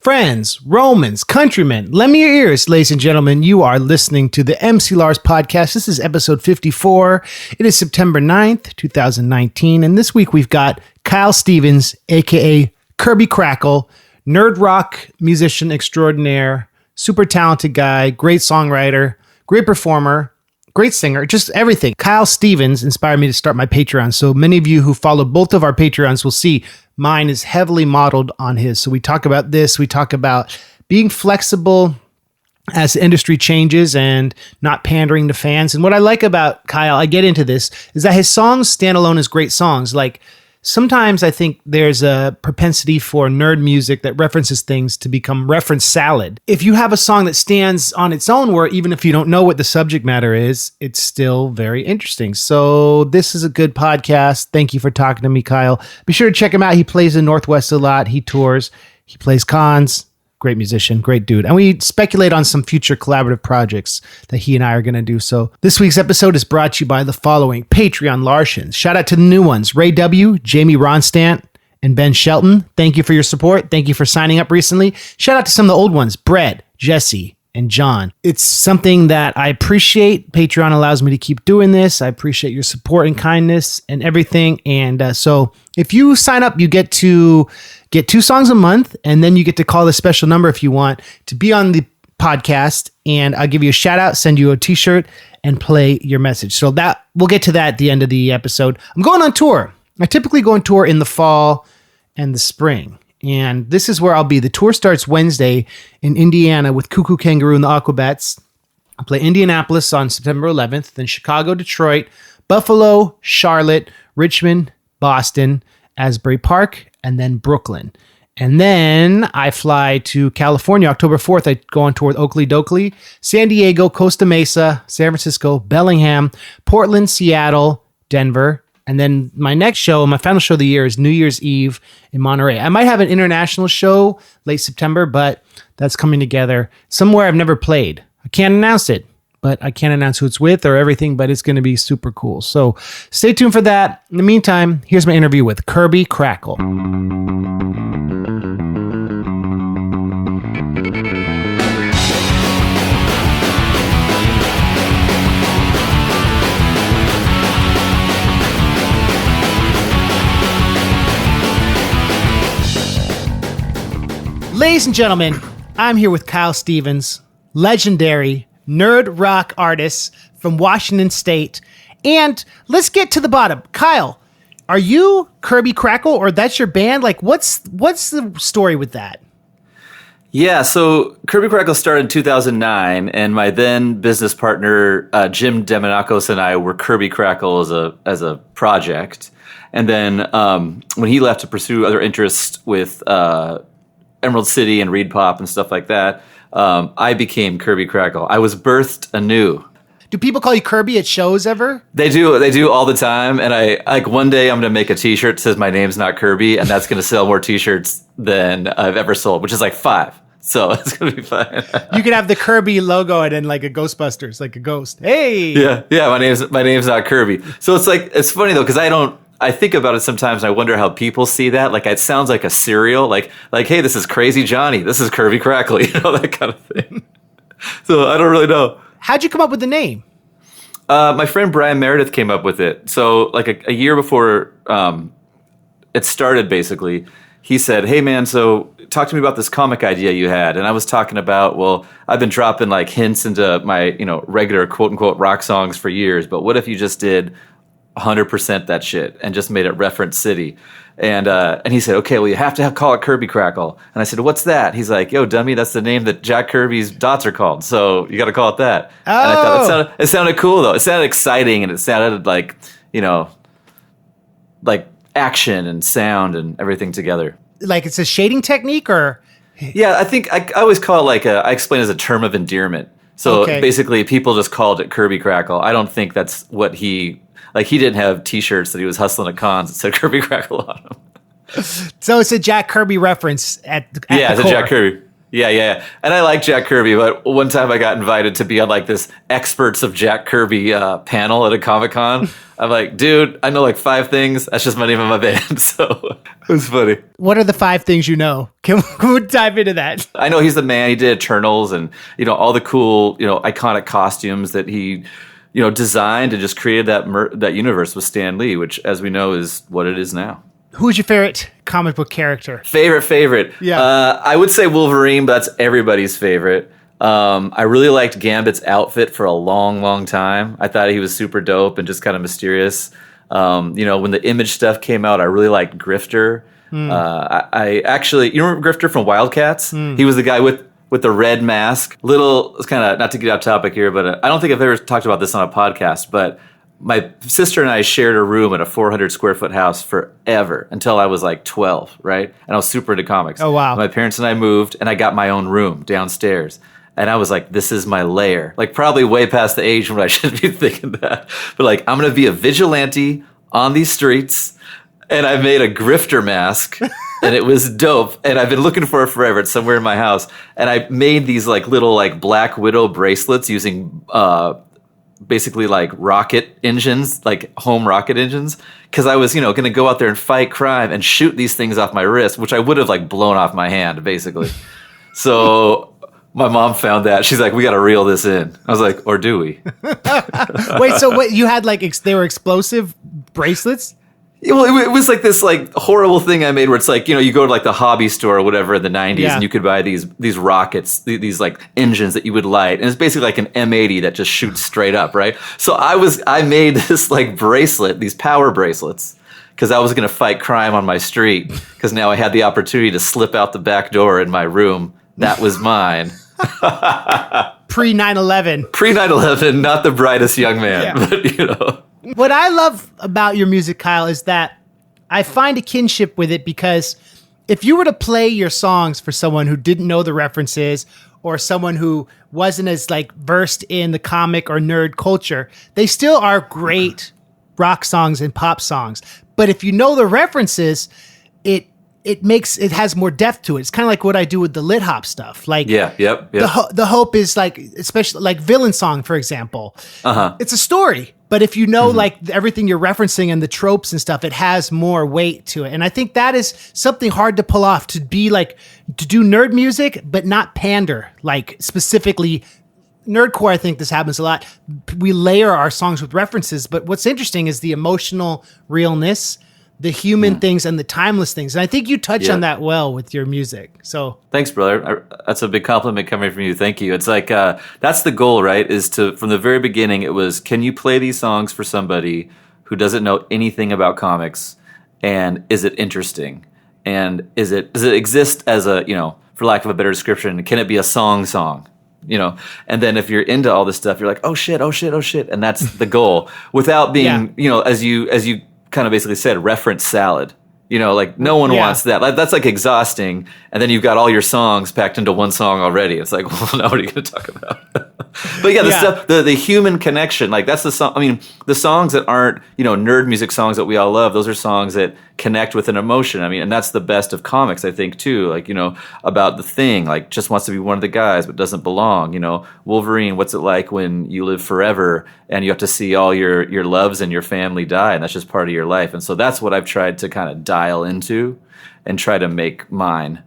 Friends, Romans, countrymen, lend me your ears, ladies and gentlemen. You are listening to the MC Lars podcast. This is episode 54. It is September 9th, 2019. And this week we've got Kyle Stevens, a.k.a. Kirby Krackle, nerd rock musician extraordinaire, super talented guy, great songwriter, great performer, great singer, just everything. Kyle Stevens inspired me to start my Patreon. So many of you who follow both of our Patreons will see mine is heavily modeled on his. So we talk about this. We talk about being flexible as the industry changes and not pandering to fans. And what I like about Kyle, I get into this, is that his songs stand alone as great songs. Like sometimes I think there's a propensity for nerd music that references things to become reference salad. If you have a song that stands on its own, where even if you don't know what the subject matter is, it's still very interesting. So this is a good podcast. Thank you for talking to me, Kyle. Be sure to check him out. He plays in Northwest a lot. He tours. He plays cons. Great musician, great dude. And we speculate on some future collaborative projects that he and I are going to do. So this week's episode is brought to you by the following Patreon Larsians. Shout out to the new ones, Ray W., Jamie Ronstant, and Ben Shelton. Thank you for your support. Thank you for signing up recently. Shout out to some of the old ones, Brett, Jesse, and John. It's something that I appreciate. Patreon allows me to keep doing this. I appreciate your support and kindness and everything. And so if you sign up, you get to get 2 songs a month, and then you get to call this special number if you want to be on the podcast, and I'll give you a shout out, send you a t-shirt, and play your message. So that we'll get to that at the end of the episode. I'm going on tour. I typically go on tour in the fall and the spring, and this is where I'll be. The tour starts Wednesday in Indiana with Cuckoo Kangaroo and the Aquabats. I'll play Indianapolis on September 11th, then Chicago, Detroit, Buffalo, Charlotte, Richmond, Boston, Asbury Park, and then Brooklyn. And then I fly to California, October 4th. I go on tour with Oakley Dokley, San Diego, Costa Mesa, San Francisco, Bellingham, Portland, Seattle, Denver. And then my next show, my final show of the year, is New Year's Eve in Monterey. I might have an international show late September, but that's coming together somewhere I've never played. I can't announce it, but I can't announce who it's with or everything, but it's going to be super cool. So stay tuned for that. In the meantime, here's my interview with Kirby Krackle. Ladies and gentlemen, I'm here with Kyle Stevens, legendary nerd rock artist from Washington State. And let's get to the bottom. Kyle, are you Kirby Krackle, or that's your band? Like, what's the story with that? Yeah, so Kirby Krackle started in 2009, and my then business partner, Jim Demonakos, and I were Kirby Krackle as a project. And then when he left to pursue other interests with Emerald City and Reed Pop and stuff like that, I became Kirby Krackle. I was birthed anew. Do people call you Kirby at shows ever? They do all the time. And I like one day I'm going to make a t-shirt that says my name's not Kirby, and that's going to sell more t-shirts than I've ever sold, which is like 5. So it's going to be fine. You could have the Kirby logo and then like a Ghostbusters, like a ghost. Hey. Yeah. My name's not Kirby. So it's funny though, because I think about it sometimes. And I wonder how people see that. Like, it sounds like a cereal. Like, hey, this is Crazy Johnny. This is Kirby Krackle. You know, that kind of thing. So I don't really know. How'd you come up with the name? My friend Brian Meredith came up with it. So like a year before it started, basically, he said, "Hey man, so talk to me about this comic idea you had." And I was talking about, well, I've been dropping like hints into my regular quote unquote rock songs for years, but what if you just did 100% that shit and just made it reference city? And he said, "Okay, well, you have to call it Kirby Krackle." And I said, "What's that?" He's like, "Yo, dummy, that's the name that Jack Kirby's dots are called. So you got to call it that." Oh. And I thought it sounded cool though. It sounded exciting, and it sounded like, like action and sound and everything together. Like it's a shading technique, or? Yeah, I think I always call it like I explain it as a term of endearment. So basically, people just called it Kirby Krackle. I don't think that's what he didn't have T-shirts that he was hustling at cons that said Kirby Krackle on them. So it's a Jack Kirby reference at yeah, it's the a core. Jack Kirby. Yeah. And I like Jack Kirby, but one time I got invited to be on like this experts of Jack Kirby panel at a Comic-Con. I'm like, dude, I know like 5 things. That's just my name of my band. So it was funny. What are the 5 things you know? Can we dive into that? I know he's the man. He did Eternals and, all the cool, iconic costumes that he, designed and just created that universe with Stan Lee, which, as we know, is what it is now. Who's your favorite comic book character? Favorite. Yeah. I would say Wolverine, but that's everybody's favorite. I really liked Gambit's outfit for a long, long time. I thought he was super dope and just kind of mysterious. When the Image stuff came out, I really liked Grifter. I actually, you remember Grifter from Wildcats? He was the guy with the red mask. It's kind of, not to get off topic here, but I don't think I've ever talked about this on a podcast, but my sister and I shared a room at a 400 square foot house forever until I was like 12, right? And I was super into comics. Oh, wow. My parents and I moved, and I got my own room downstairs. And I was like, this is my lair. Like, probably way past the age when I should be thinking that. But like, I'm going to be a vigilante on these streets. And I made a Grifter mask. And it was dope. And I've been looking for it forever. It's somewhere in my house. And I made these like little like Black Widow bracelets using basically like rocket engines, like home rocket engines, because I was, going to go out there and fight crime and shoot these things off my wrist, which I would have like blown off my hand, basically. So my mom found that. She's like, we got to reel this in. I was like, or do we? Wait, so what you had like they were explosive bracelets? Well, it was like this like horrible thing I made where it's like, you go to like the hobby store or whatever in the 90s and you could buy these rockets, these like engines that you would light. And it's basically like an M80 that just shoots straight up, right? So I made this like bracelet, these power bracelets, because I was going to fight crime on my street because now I had the opportunity to slip out the back door in my room. That was mine. Pre 9/11. Pre 9/11, not the brightest young man, but What I love about your music, Kyle, is that I find a kinship with it because if you were to play your songs for someone who didn't know the references or someone who wasn't as like versed in the comic or nerd culture, they still are great rock songs and pop songs. But if you know the references, it has more depth to it. It's kind of like what I do with the lit hop stuff. Like, the hope is like, especially like Villain Song, for example. It's a story. But if you know like everything you're referencing and the tropes and stuff, it has more weight to it. And I think that is something hard to pull off, to do nerd music, but not pander, like specifically nerdcore. I think this happens a lot. We layer our songs with references, but what's interesting is the emotional realness, the human things and the timeless things. And I think you touch on that well with your music. So thanks, brother. That's a big compliment coming from you. Thank you. It's like, that's the goal, right? Is to, from the very beginning, it was, can you play these songs for somebody who doesn't know anything about comics? And is it interesting? And does it exist as a, for lack of a better description, can it be a song? And then if you're into all this stuff, you're like, oh shit. And that's the goal without being, as you kind of basically said, reference salad. Like no one wants that. That's like exhausting. And then you've got all your songs packed into one song already. It's like, well, now what are you going to talk about? But the stuff, the human connection, like that's the song. I mean, the songs that aren't, nerd music songs that we all love, those are songs that connect with an emotion. I mean, and that's the best of comics, I think, too. Like, about the Thing, like just wants to be one of the guys, but doesn't belong. Wolverine, what's it like when you live forever and you have to see all your loves and your family die, and that's just part of your life. And so that's what I've tried to kind of dial into and try to make mine.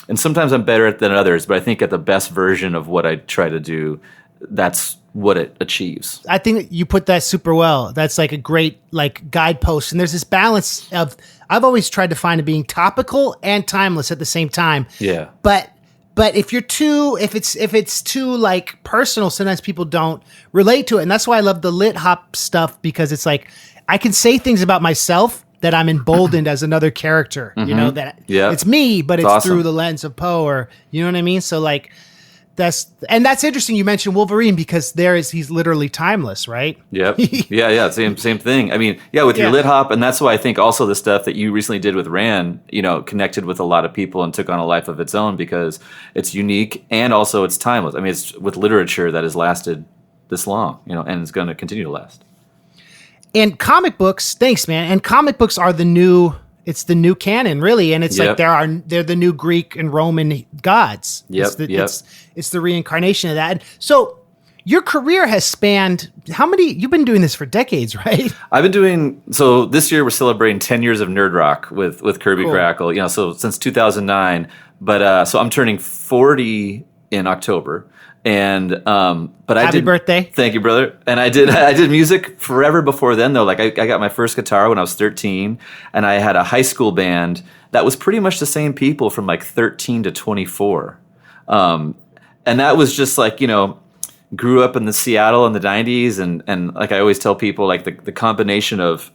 And sometimes I'm better at than others, but I think at the best version of what I try to do, that's what it achieves. I think you put that super well. That's like a great like guidepost. And there's this balance of, I've always tried to find it being topical and timeless at the same time. Yeah. But if it's too like personal, sometimes people don't relate to it. And that's why I love the lit hop stuff, because it's like, I can say things about myself that I'm emboldened as another character, that it's me, but it's awesome through the lens of Poe, or, you know what I mean? So like, that's interesting. You mentioned Wolverine because he's literally timeless, right? Yep. Yeah. Same thing. I mean, with your lit hop, and that's why I think also the stuff that you recently did with Ran, connected with a lot of people and took on a life of its own because it's unique and also it's timeless. I mean, it's with literature that has lasted this long, and it's going to continue to last. And comic books, thanks, man. And comic books are the new It's the new canon, really, and it's Yep. like they're the new Greek and Roman gods. Yep, It's the reincarnation of that. And so your career has spanned you've been doing this for decades, right? I've been doing, so this year we're celebrating 10 years of Nerd Rock with Kirby Cool. Krackle, so since 2009. But so I'm turning 40 in October. And but Happy birthday. Thank you, brother. And I did music forever before then, though. Like I got my first guitar when I was 13, and I had a high school band that was pretty much the same people from like 13 to 24. And that was just like, grew up in the Seattle in the 90s, and like I always tell people, like the combination of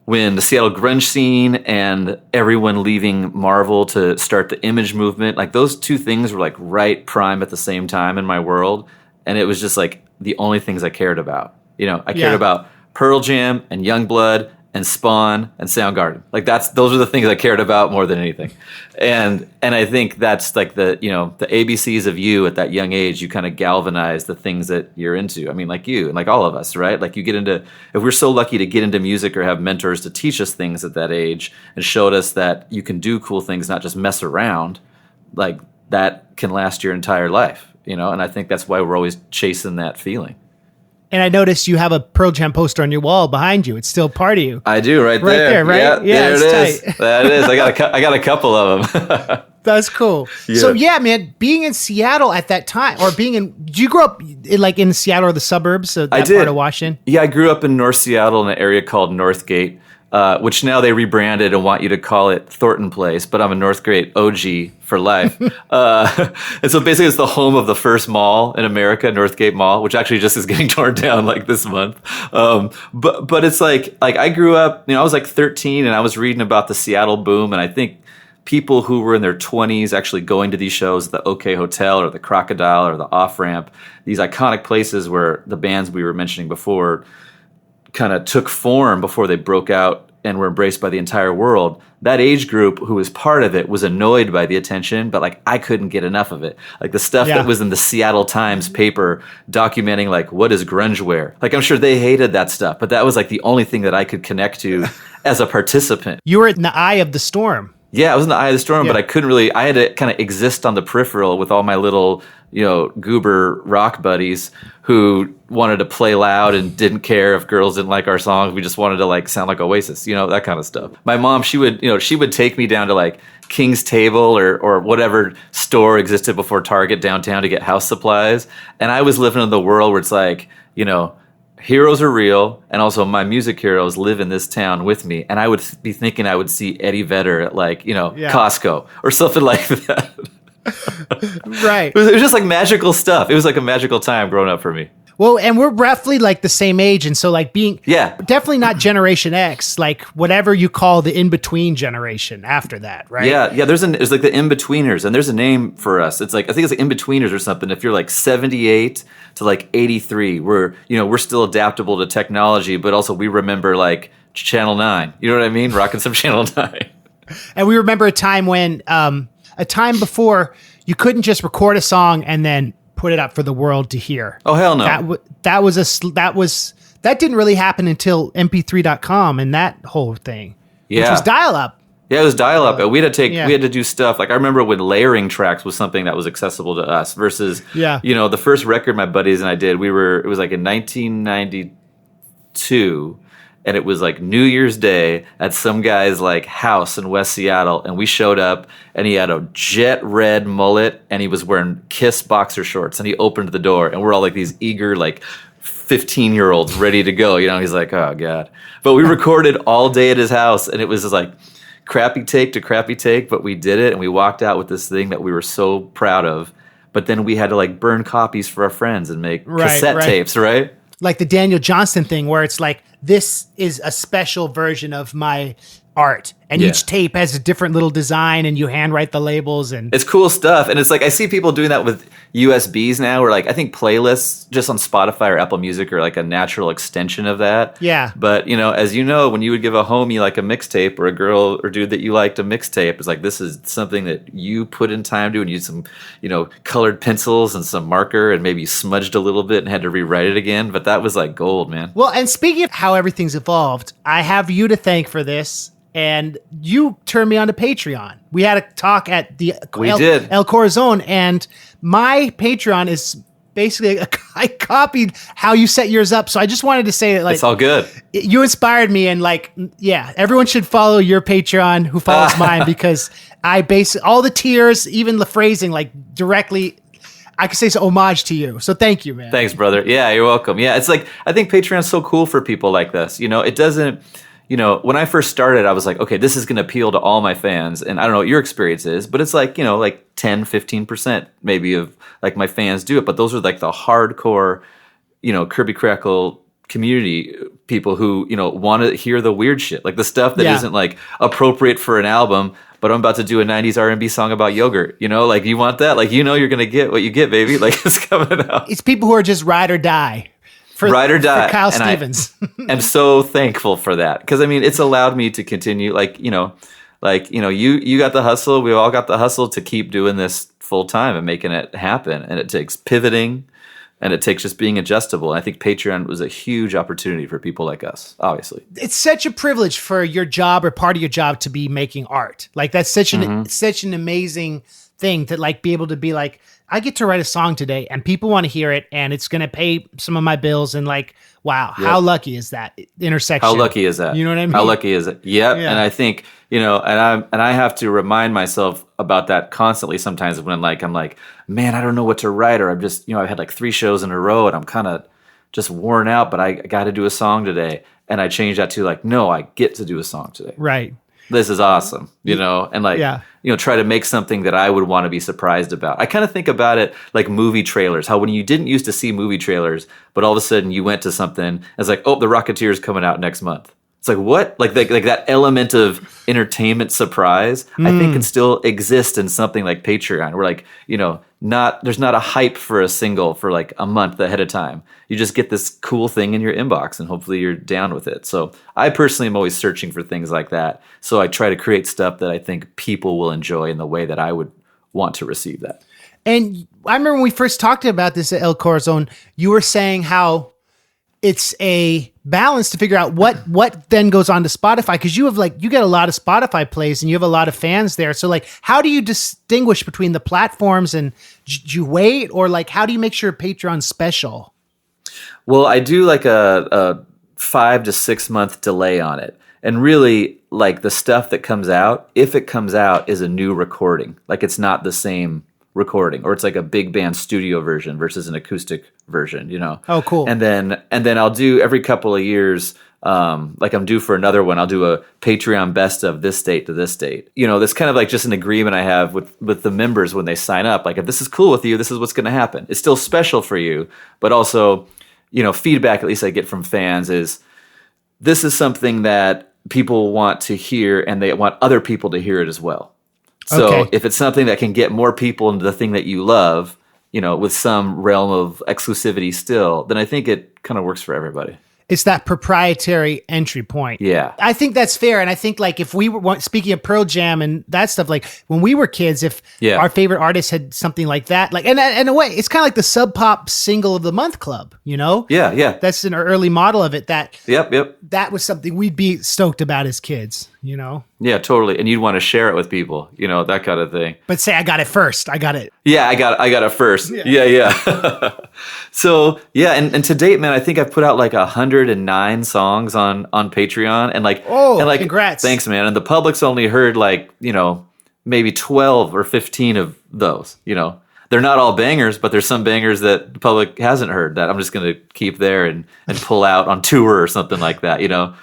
when the Seattle grunge scene and everyone leaving Marvel to start the Image movement, like those two things were like right prime at the same time in my world, and it was just like the only things I cared about. I cared about Pearl Jam and Youngblood and Spawn and Soundgarden. Like those are the things I cared about more than anything. And I think that's like the ABCs of you at that young age. You kind of galvanize the things that you're into. I mean, like you and like all of us, right? Like if we're so lucky to get into music or have mentors to teach us things at that age and showed us that you can do cool things, not just mess around, like that can last your entire life, And I think that's why we're always chasing that feeling. And I noticed you have a Pearl Jam poster on your wall behind you. It's still part of you. I do, right there. Right there, right? Yeah, there it is. tight. That it is. I got a couple of them. That's cool. Yeah. So man, being in Seattle at that time, or did you grow up in Seattle or the suburbs? So that I did. part of Washington? Yeah, I grew up in North Seattle in an area called Northgate, which now they rebranded and want you to call it Thornton Place, but I'm a Northgate OG for life. And so basically it's the home of the first mall in America, Northgate Mall, which actually just is getting torn down like this month. But it's like I grew up, I was like 13 and I was reading about the Seattle boom, and I think people who were in their 20s actually going to these shows, the OK Hotel or the Crocodile or the Off Ramp, these iconic places where the bands we were mentioning before kind of took form before they broke out and were embraced by the entire world. That age group who was part of it was annoyed by the attention, but like I couldn't get enough of it. Like the stuff that was in the Seattle Times paper documenting like what is grunge wear. Like I'm sure they hated that stuff, but that was like the only thing that I could connect to as a participant. You were in the eye of the storm. Yeah, I was in the eye of the storm, but I couldn't really, I had to kind of exist on the peripheral with all my little, goober rock buddies who wanted to play loud and didn't care if girls didn't like our songs. We just wanted to like sound like Oasis, that kind of stuff. My mom, she would take me down to like King's Table or whatever store existed before Target downtown to get house supplies. And I was living in the world where it's like, heroes are real, and also my music heroes live in this town with me. And I would be thinking I would see Eddie Vedder at like, Costco or something like that. Right. It was just like magical stuff. It was like a magical time growing up for me. Well, and we're roughly like the same age. And so like definitely not Generation X, like whatever you call the in-between generation after that, right? Yeah. There's like the in-betweeners, and there's a name for us. It's like, I think it's like in-betweeners or something. If you're like 78 to like 83, we're still adaptable to technology, but also we remember like Channel 9. You know what I mean? Rocking some Channel 9. And we remember a time when, a time before you couldn't just record a song and then put it up for the world to hear. Oh, hell no. That didn't really happen until mp3.com and that whole thing. Yeah. Which was dial-up. Yeah, it was dial-up. We had to do stuff. Like I remember when layering tracks was something that was accessible to us versus, the first record my buddies and I did, it was like in 1992. And it was like New Year's Day at some guy's like house in West Seattle. And we showed up and he had a jet red mullet and he was wearing Kiss boxer shorts, and he opened the door and we're all like these eager, like 15-year-olds ready to go. He's like, oh God. But we recorded all day at his house, and it was just like crappy take to crappy take, but we did it. And we walked out with this thing that we were so proud of. But then we had to like burn copies for our friends and make cassette tapes, right? Like the Daniel Johnston thing where it's like, this is a special version of my art, and each tape has a different little design, and you handwrite the labels, and it's cool stuff. And it's like I see people doing that with USBs now, where like I think playlists just on Spotify or Apple Music are like a natural extension of that. Yeah. But as you know, when you would give a homie like a mixtape, or a girl or dude that you liked a mixtape, it's like this is something that you put in time to, and you used some colored pencils and some marker, and maybe you smudged a little bit and had to rewrite it again. But that was like gold, man. Well, and speaking of how everything's evolved, I have you to thank for this. and you turned me on to Patreon. We had a talk at the did. El Corazon, and my Patreon is basically I copied how you set yours up. So I just wanted to say that, like, it's all good. You inspired me, and like, yeah, everyone should follow your Patreon who follows mine, because I base all the tiers, even the phrasing, like directly. I could say it's homage to you. So thank you, man. Thanks, brother. Yeah, you're welcome. Yeah, it's like, I think Patreon's so cool for people like this. It doesn't, when I first started, I was like, okay, this is going to appeal to all my fans. And I don't know what your experience is, but it's like, like 10, 15% maybe of like my fans do it. But those are like the hardcore, Kirby Krackle community people who, want to hear the weird shit, like the stuff that isn't like appropriate for an album. But I'm about to do a 90s R&B song about yogurt. Like, you want that? Like, you're going to get what you get, baby. Like, it's coming out. It's people who are just ride or die. For Kyle Stevens. I'm so thankful for that. Because, I mean, it's allowed me to continue. You got the hustle. We all got the hustle to keep doing this full time and making it happen. And it takes pivoting. And it takes just being adjustable. And I think Patreon was a huge opportunity for people like us, obviously. It's such a privilege for your job or part of your job to be making art. Like, that's such an amazing thing to like be able to be like, I get to write a song today and people want to hear it and it's going to pay some of my bills. And like, wow, how lucky is that intersection? How lucky is that? You know what I mean? How lucky is it? Yep. Yeah. And I think, and I have to remind myself about that constantly sometimes when I'm like, man, I don't know what to write, or I'm just, I've had like 3 shows in a row and I'm kind of just worn out, but I got to do a song today. And I changed that to like, no, I get to do a song today. Right. This is awesome, and like, try to make something that I would want to be surprised about. I kind of think about it like movie trailers, how when you didn't used to see movie trailers, but all of a sudden you went to something, and it's like, oh, The Rocketeer's coming out next month. It's like, what? Like that element of entertainment surprise, I think can still exist in something like Patreon, where like, there's not a hype for a single for like a month ahead of time. You just get this cool thing in your inbox and hopefully you're down with it. So I personally am always searching for things like that. So I try to create stuff that I think people will enjoy in the way that I would want to receive that. And I remember when we first talked about this at El Corazon, you were saying how it's a balance to figure out what then goes on to Spotify, because you get a lot of Spotify plays and you have a lot of fans there. So like, how do you distinguish between the platforms, and do you wait, or like, how do you make sure Patreon's special? Well, I do like a 5 to 6 month delay on it. And really, like, the stuff that comes out, if it comes out, is a new recording. Like, it's not the same recording, or it's like a big band studio version versus an acoustic version, Oh, cool. And then I'll do every couple of years, like I'm due for another one, I'll do a Patreon best of this date to this date. That's kind of like just an agreement I have with the members when they sign up. Like, if this is cool with you, this is what's going to happen. It's still special for you, but also, feedback, at least I get from fans, is this is something that people want to hear, and they want other people to hear it as well. So if it's something that can get more people into the thing that you love, with some realm of exclusivity still, then I think it kind of works for everybody. It's that proprietary entry point. Yeah. I think that's fair. And I think, like, if we were speaking of Pearl Jam and that stuff, like when we were kids, if our favorite artist had something like that, like, and in a way, it's kind of like the Sub Pop Single of the Month Club, Yeah. That's an early model of it that, that was something we'd be stoked about as kids, Yeah, totally. And you'd want to share it with people, that kind of thing. But say, I got it first. I got it. Yeah, I got it first. Yeah. So, and to date, man, I think I've put out like 109 songs on Patreon, and like, congrats. Thanks, man. And the public's only heard like, maybe 12 or 15 of those, They're not all bangers, but there's some bangers that the public hasn't heard that I'm just going to keep there and pull out on tour or something like that,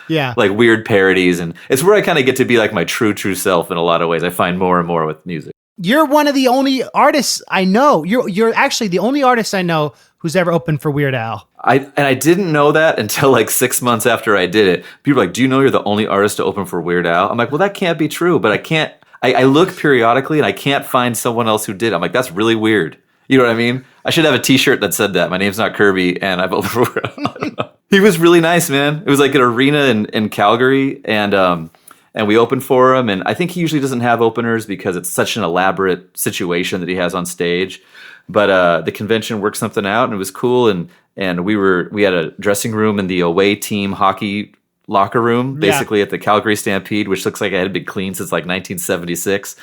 Yeah. Like weird parodies. And it's where I kind of get to be like my true self in a lot of ways. I find more and more with music. You're one of the only artists I know. You're actually the only artist I know who's ever opened for Weird Al. I didn't know that until like 6 months after I did it. People are like, do you know you're the only artist to open for Weird Al? I'm like, well, that can't be true, but I can't. I look periodically and I can't find someone else who did. I'm like, that's really weird. You know what I mean? I should have a t-shirt that said that. My name's not Kirby and I've opened for He was really nice, man. It was like an arena in Calgary, and we opened for him. And I think he usually doesn't have openers because it's such an elaborate situation that he has on stage. But the convention worked something out, and it was cool. And we had a dressing room in the away team hockey locker room, basically at the Calgary Stampede, which looks like it had been cleaned since like 1976,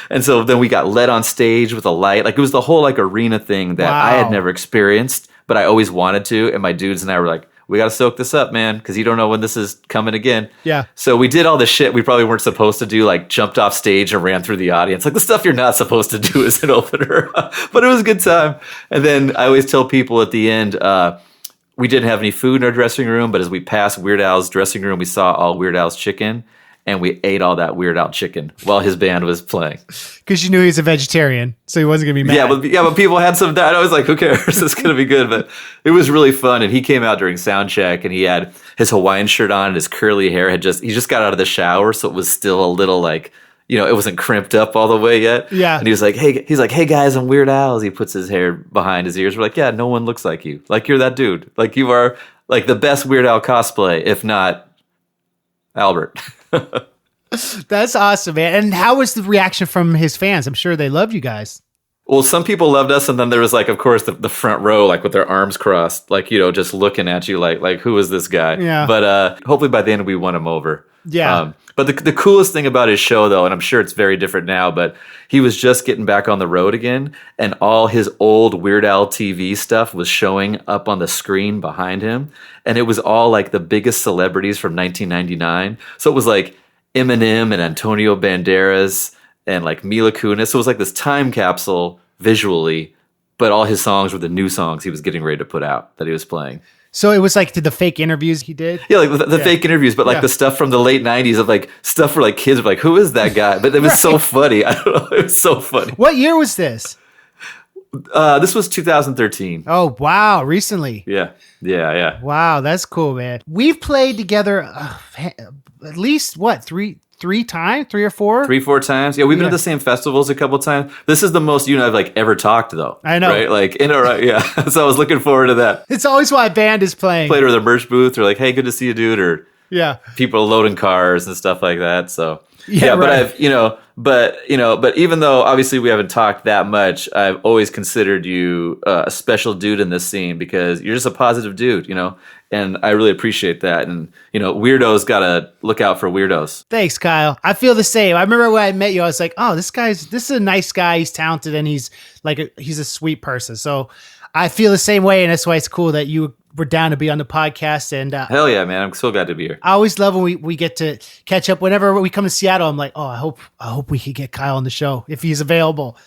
And so then we got led on stage with a light. Like it was the whole like arena thing that I had never experienced, but I always wanted to. And my dudes and I were like, we got to soak this up, man, because you don't know when this is coming again. Yeah. So we did all the shit we probably weren't supposed to do, like jumped off stage and ran through the audience. Like the stuff you're not supposed to do as an opener. But it was a good time. And then I always tell people at the end, we didn't have any food in our dressing room, but as we passed Weird Al's dressing room, we saw all Weird Al's chicken. And we ate all that Weird Al chicken while his band was playing. Because you knew he was a vegetarian, so he wasn't going to be mad. Yeah, but people had some diet. I was like, who cares? It's going to be good. But it was really fun. And he came out during sound check, and he had his Hawaiian shirt on, and his curly hair he just got out of the shower, so it was still a little like, it wasn't crimped up all the way yet. Yeah. And he was like, hey guys, I'm Weird Al. As he puts his hair behind his ears, we're like, yeah, no one looks like you. Like you're that dude. Like you are like the best Weird Al cosplay, if not Albert. That's awesome, man. And how was the reaction from his fans? I'm sure they loved you guys. Well, some people loved us, and then there was like, of course, the front row, like with their arms crossed, like, just looking at you like who is this guy? Yeah. But hopefully by the end we won him over. Yeah. But the coolest thing about his show, though, and I'm sure it's very different now, but he was just getting back on the road again, and all his old Weird Al TV stuff was showing up on the screen behind him, and it was all like the biggest celebrities from 1999. So it was like Eminem and Antonio Banderas and like Mila Kunis. So it was like this time capsule visually, but all his songs were the new songs he was getting ready to put out that he was playing. So it was like the fake interviews he did? Yeah, like the fake interviews, but like the stuff from the late 90s of like stuff where like kids were like, who is that guy? But it was so funny. I don't know. It was so funny. What year was this? This was 2013. Oh, wow. Recently. Yeah. Wow, that's cool, man. We've played together at least, three times? 3 or 4? 3-4 times. Yeah, we've been at the same festivals a couple times. This is the most you and I've like ever talked though. I know. Right? Like yeah. So I was looking forward to that. It's always why a band is playing. Played with a merch booth or like, hey, good to see you, dude, or people loading cars and stuff like that. So right. But but even though obviously we haven't talked that much, I've always considered you a special dude in this scene because you're just a positive dude, and I really appreciate that. And, weirdos got to look out for weirdos. Thanks, Kyle. I feel the same. I remember when I met you, I was like, oh, this is a nice guy. He's talented and he's a sweet person. So I feel the same way. And that's why it's cool that you were down to be on the podcast. And hell yeah, man. I'm so glad to be here. I always love when we get to catch up. Whenever we come to Seattle, I'm like, oh, I hope we could get Kyle on the show if he's available.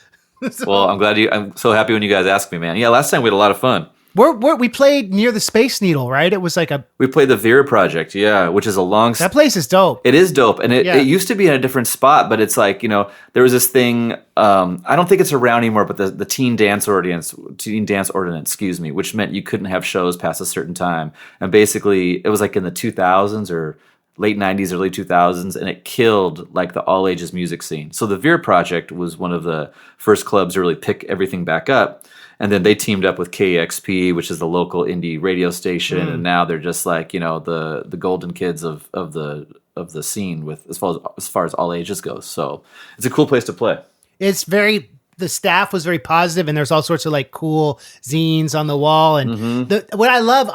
Well, I'm so happy when you guys asked me, man. Yeah, last time we had a lot of fun. We played near the Space Needle, right? It was like we played the Vera Project, yeah, which is a long... That place is dope. It is dope, and it used to be in a different spot, but it's like, there was this thing, I don't think it's around anymore, but the teen dance ordinance, which meant you couldn't have shows past a certain time, and basically, it was like in the 2000s or late 90s, early 2000s, and it killed like the all-ages music scene. So the Vera Project was one of the first clubs to really pick everything back up. And then they teamed up with KXP, which is the local indie radio station, and now they're just like the golden kids of the scene with as far as all ages goes. So it's a cool place to play. The staff was very positive, and there's all sorts of like cool zines on the wall. And what I love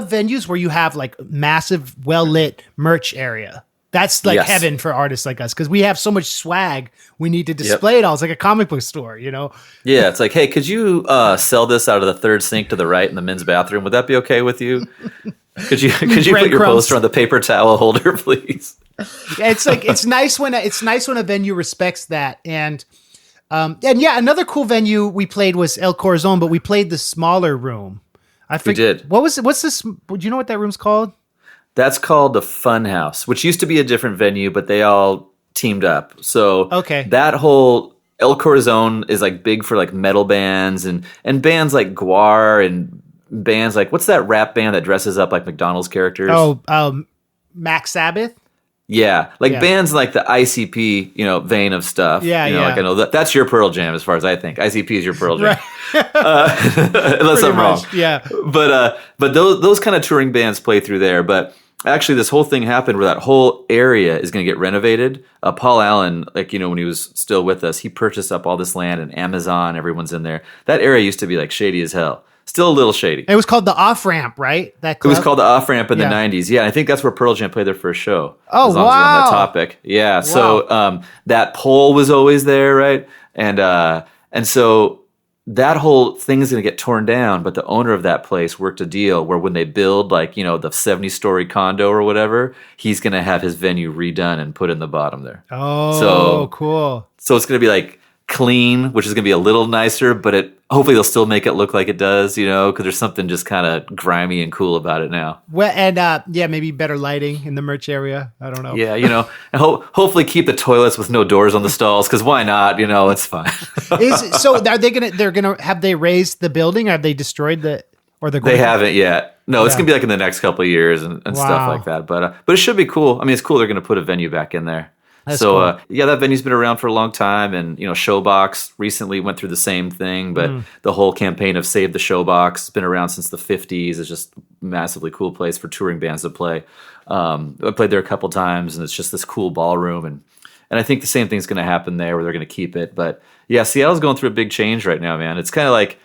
venues where you have like massive, well lit merch area. That's like heaven for artists like us because we have so much swag. We need to display it all. It's like a comic book store, Yeah, it's like, hey, could you sell this out of the third sink to the right in the men's bathroom? Would that be okay with you? Could you put your poster on the paper towel holder, please? It's like it's nice when a venue respects that. And another cool venue we played was El Corazon, but we played the smaller room. We did. What's this? Do you know what that room's called? That's called the Fun House, which used to be a different venue, but they all teamed up. So that whole El Corazon is like big for like metal bands and bands like Guar and bands like, what's that rap band that dresses up like McDonald's characters? Max Sabbath. Yeah, bands like the ICP, vein of stuff. Yeah, Like I know that's your Pearl Jam as far as I think. ICP is your Pearl Jam, unless I'm wrong. Yeah, but those kind of touring bands play through there. But actually, this whole thing happened where that whole area is going to get renovated. Paul Allen, when he was still with us, he purchased up all this land and Amazon. Everyone's in there. That area used to be like shady as hell. still a little shady. It was called the Off Ramp, right? That It club? was called the Off Ramp in the Yeah. 90s. Yeah, I think that's where Pearl Jam played their first show. Oh, as long as we're on wow. that topic. Yeah, so that pole was always there, right? And so that whole thing is going to get torn down, but the owner of that place worked a deal where when they build like, you know, the 70-story condo or whatever, he's going to have his venue redone and put in the bottom there. Oh, cool. So it's going to be like clean, which is going to be a little nicer, but hopefully they'll still make it look like it does, you know, because there's something just kind of grimy and cool about it now. Well, and maybe better lighting in the merch area. I don't know. Yeah, you know, and hopefully keep the toilets with no doors on the stalls, because why not? You know, it's fine. So they're gonna have they raised the building? Or have they destroyed They haven't yet. No, it's gonna be like in the next couple of years and stuff like that. But it should be cool. I mean, it's cool. They're gonna put a venue back in there. That's so cool. that venue's been around for a long time, and you know, Showbox recently went through the same thing. But the whole campaign of Save the Showbox has been around since the 50s. It's just a massively cool place for touring bands to play. I played there a couple times, and it's just this cool ballroom, and I think the same thing's going to happen there, where they're going to keep it. But yeah, Seattle's going through a big change right now, man. It's kind of like,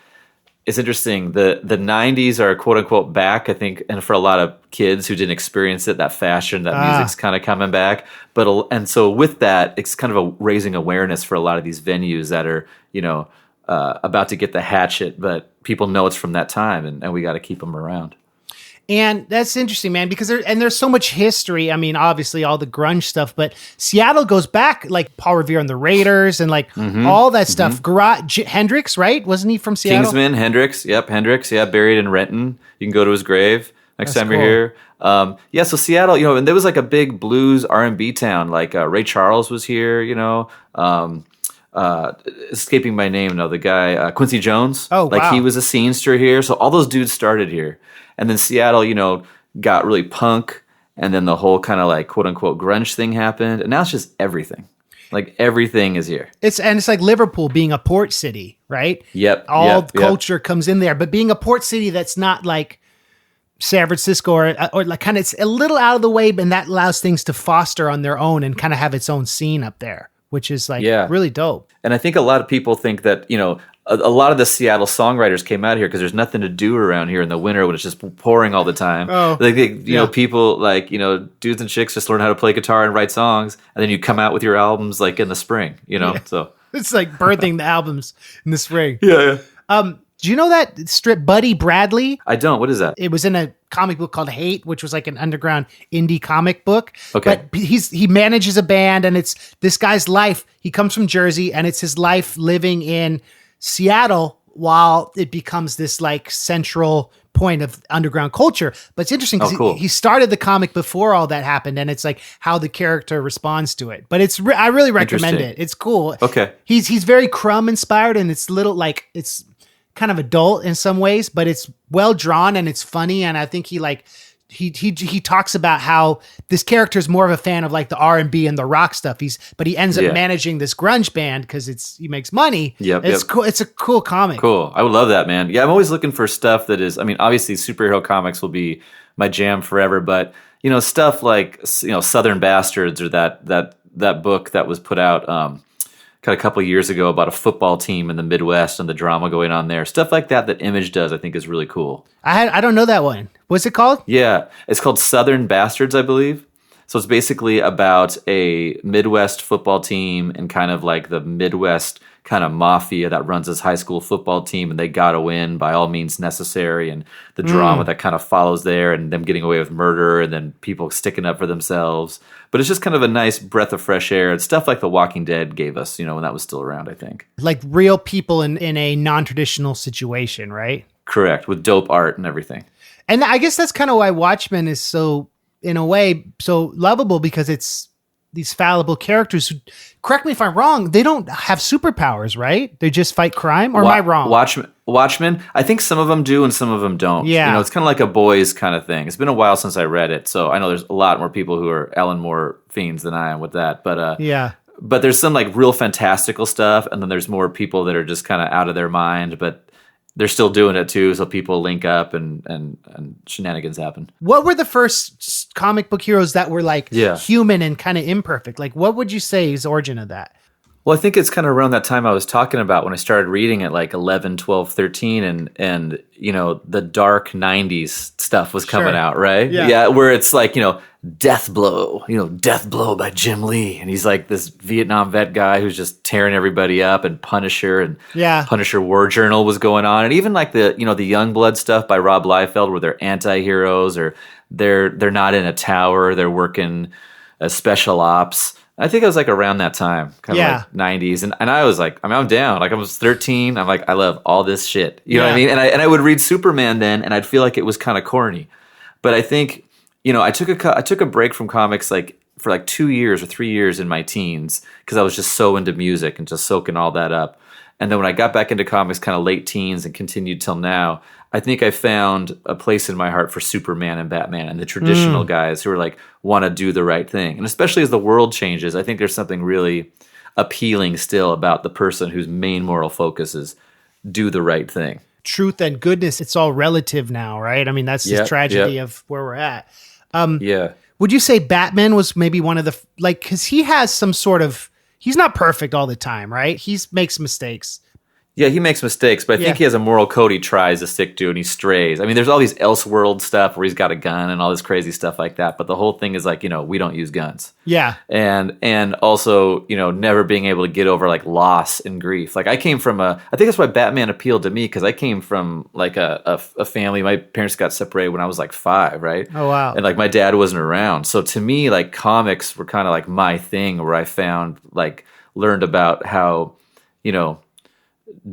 it's interesting. The 90s are quote unquote back, I think, and for a lot of kids who didn't experience it, that fashion, that music's kind of coming back. And so with that, it's kind of raising awareness for a lot of these venues that are, you know, about to get the hatchet, but people know it's from that time, and we got to keep them around. And that's interesting, man, because there's so much history. I mean, obviously all the grunge stuff, but Seattle goes back, like Paul Revere and the Raiders and like all that stuff. Hendrix, right? Wasn't he from Seattle? Kingsman, Hendrix. Yep, Hendrix. Yeah, buried in Renton. You can go to his grave next time you're here. So Seattle, you know, and there was like a big blues R&B town. Like Ray Charles was here, you know. Escaping my name now, the guy, Quincy Jones. Oh, wow. He was a scenester here. So all those dudes started here. And then Seattle, you know, got really punk, and then the whole kind of like quote unquote grunge thing happened, and now it's just everything. Like everything is here. It's like Liverpool being a port city, right? Yep. All culture comes in there, but being a port city that's not like San Francisco or like kind of, it's a little out of the way, and that allows things to foster on their own and kind of have its own scene up there, which is like really dope. And I think a lot of people think that, you know, a lot of the Seattle songwriters came out here because there's nothing to do around here in the winter when it's just pouring all the time. You know, people like, you know, dudes and chicks just learn how to play guitar and write songs, and then you come out with your albums like in the spring, you know. So it's like birthing the albums in the spring. Yeah. Do you know that strip Buddy Bradley? I don't. What is that? It was in a comic book called Hate, which was like an underground indie comic book. Okay. But he manages a band, and it's this guy's life. He comes from Jersey, and it's his life living in Seattle while it becomes this like central point of underground culture. But it's interesting because he started the comic before all that happened, and it's like how the character responds to it. But it's I really recommend it. It's cool. Okay. He's very Crumb inspired, and it's little like it's kind of adult in some ways, but it's well drawn and it's funny. And I think he talks about how this character is more of a fan of like the R&B and the rock stuff. But he ends up managing this grunge band because he makes money. It's cool. It's a cool comic. Cool. I would love that, man. Yeah, I'm always looking for stuff that is, I mean, obviously superhero comics will be my jam forever, but you know, stuff like, you know, Southern Bastards, or that book that was put out a couple of years ago about a football team in the Midwest and the drama going on there. Stuff like that Image does, I think, is really cool. I don't know that one. What's it called? Yeah, it's called Southern Bastards, I believe. So it's basically about a Midwest football team and kind of like the Midwest kind of mafia that runs this high school football team, and they got to win by all means necessary, and the drama that kind of follows there, and them getting away with murder, and then people sticking up for themselves. But it's just kind of a nice breath of fresh air. It's stuff like The Walking Dead gave us, you know, when that was still around, I think. Like real people in a non-traditional situation, right? Correct, with dope art and everything. And I guess that's kind of why Watchmen is so, in a way, so lovable, because it's these fallible characters who, correct me if I'm wrong, they don't have superpowers, right? They just fight crime, or am I wrong? Watchmen, I think some of them do and some of them don't. Yeah. You know, it's kind of like a boys kind of thing. It's been a while since I read it, so I know there's a lot more people who are Alan Moore fiends than I am with that. But but there's some like real fantastical stuff, and then there's more people that are just kind of out of their mind, but they're still doing it too, so people link up and shenanigans happen. What were the first comic book heroes that were like human and kind of imperfect? Like, what would you say is the origin of that? Well, I think it's kind of around that time I was talking about when I started reading at like 11, 12, 13, and the dark 90s stuff was coming out, right? Yeah. Where it's like, Death Blow, Death Blow by Jim Lee. And he's like this Vietnam vet guy who's just tearing everybody up, and Punisher and Punisher War Journal was going on. And even like the Youngblood stuff by Rob Liefeld, where they're anti-heroes, or they're not in a tower, they're working as special ops. I think it was like around that time, kind of like 90s. And I was like, I'm down. Like I was 13. I'm like, I love all this shit. You know what I mean? And I would read Superman then, and I'd feel like it was kind of corny. But I think, I took a break from comics like for like 2 years or 3 years in my teens, because I was just so into music and just soaking all that up. And then when I got back into comics kind of late teens and continued till now, I think I found a place in my heart for Superman and Batman and the traditional guys who are like, want to do the right thing. And especially as the world changes, I think there's something really appealing still about the person whose main moral focus is do the right thing. Truth and goodness, it's all relative now, right? I mean, that's the tragedy of where we're at. Would you say Batman was maybe one of the, because he has some sort of, he's not perfect all the time, right? He makes mistakes. Yeah, he makes mistakes, but I think he has a moral code he tries to stick to, and he strays. I mean, there's all these Elseworld stuff where he's got a gun and all this crazy stuff like that, but the whole thing is like, we don't use guns. Yeah. And also, never being able to get over like loss and grief. Like I came from I think that's why Batman appealed to me, because I came from like a family. My parents got separated when I was like 5, right? Oh, wow. And like my dad wasn't around. So to me, like comics were kind of like my thing, where I learned about how,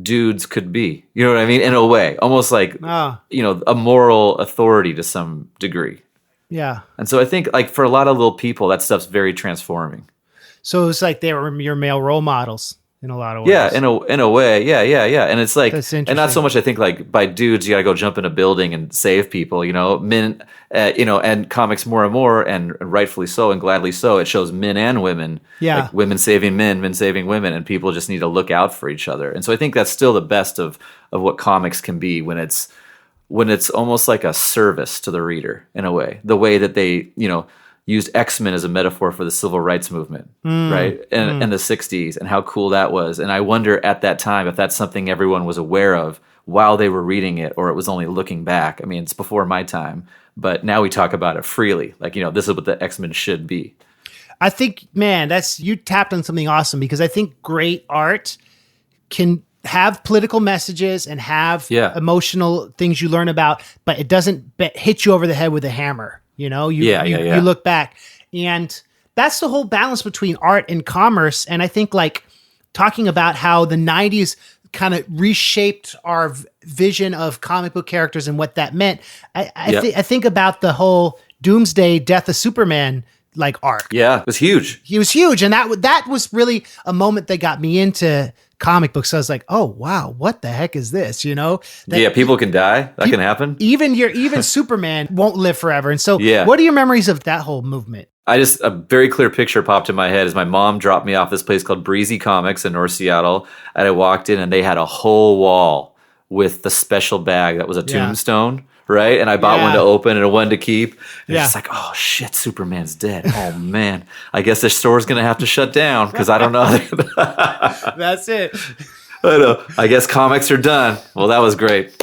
dudes could be, you know what I mean? In a way, almost like, a moral authority to some degree. Yeah. And so I think like for a lot of little people, that stuff's very transforming. So it's like they were your male role models in a lot of ways. Yeah, in a way. Yeah. And it's like, and not so much, I think like by dudes, you gotta go jump in a building and save people, men, and comics more and more, and rightfully so and gladly so, it shows men and women, like women saving men saving women, and people just need to look out for each other. And so I think that's still the best of what comics can be, when it's almost like a service to the reader in a way, the way that they, used X-Men as a metaphor for the civil rights movement, right? And the 60s, and how cool that was. And I wonder at that time if that's something everyone was aware of while they were reading it, or it was only looking back. I mean, it's before my time, but now we talk about it freely. Like, this is what the X-Men should be. I think, man, you tapped on something awesome, because I think great art can have political messages and have emotional things you learn about, but it doesn't hit you over the head with a hammer. You look back, and that's the whole balance between art and commerce. And I think like talking about how the 90s kind of reshaped our vision of comic book characters and what that meant. I think about the whole Doomsday Death of Superman like arc. Yeah, it was huge. He was huge, and that was really a moment that got me into comic books. So I was like, oh wow, what the heck is this? People can die. That can happen. Even Superman won't live forever. And so what are your memories of that whole movement? A very clear picture popped in my head as my mom dropped me off this place called Breezy Comics in North Seattle. And I walked in, and they had a whole wall with the special bag that was a tombstone. Right? And I bought one to open and one to keep. And it's like, oh shit, Superman's dead. Oh man. I guess the store's going to have to shut down, because I don't know. That's it. I know. I guess comics are done. Well, that was great.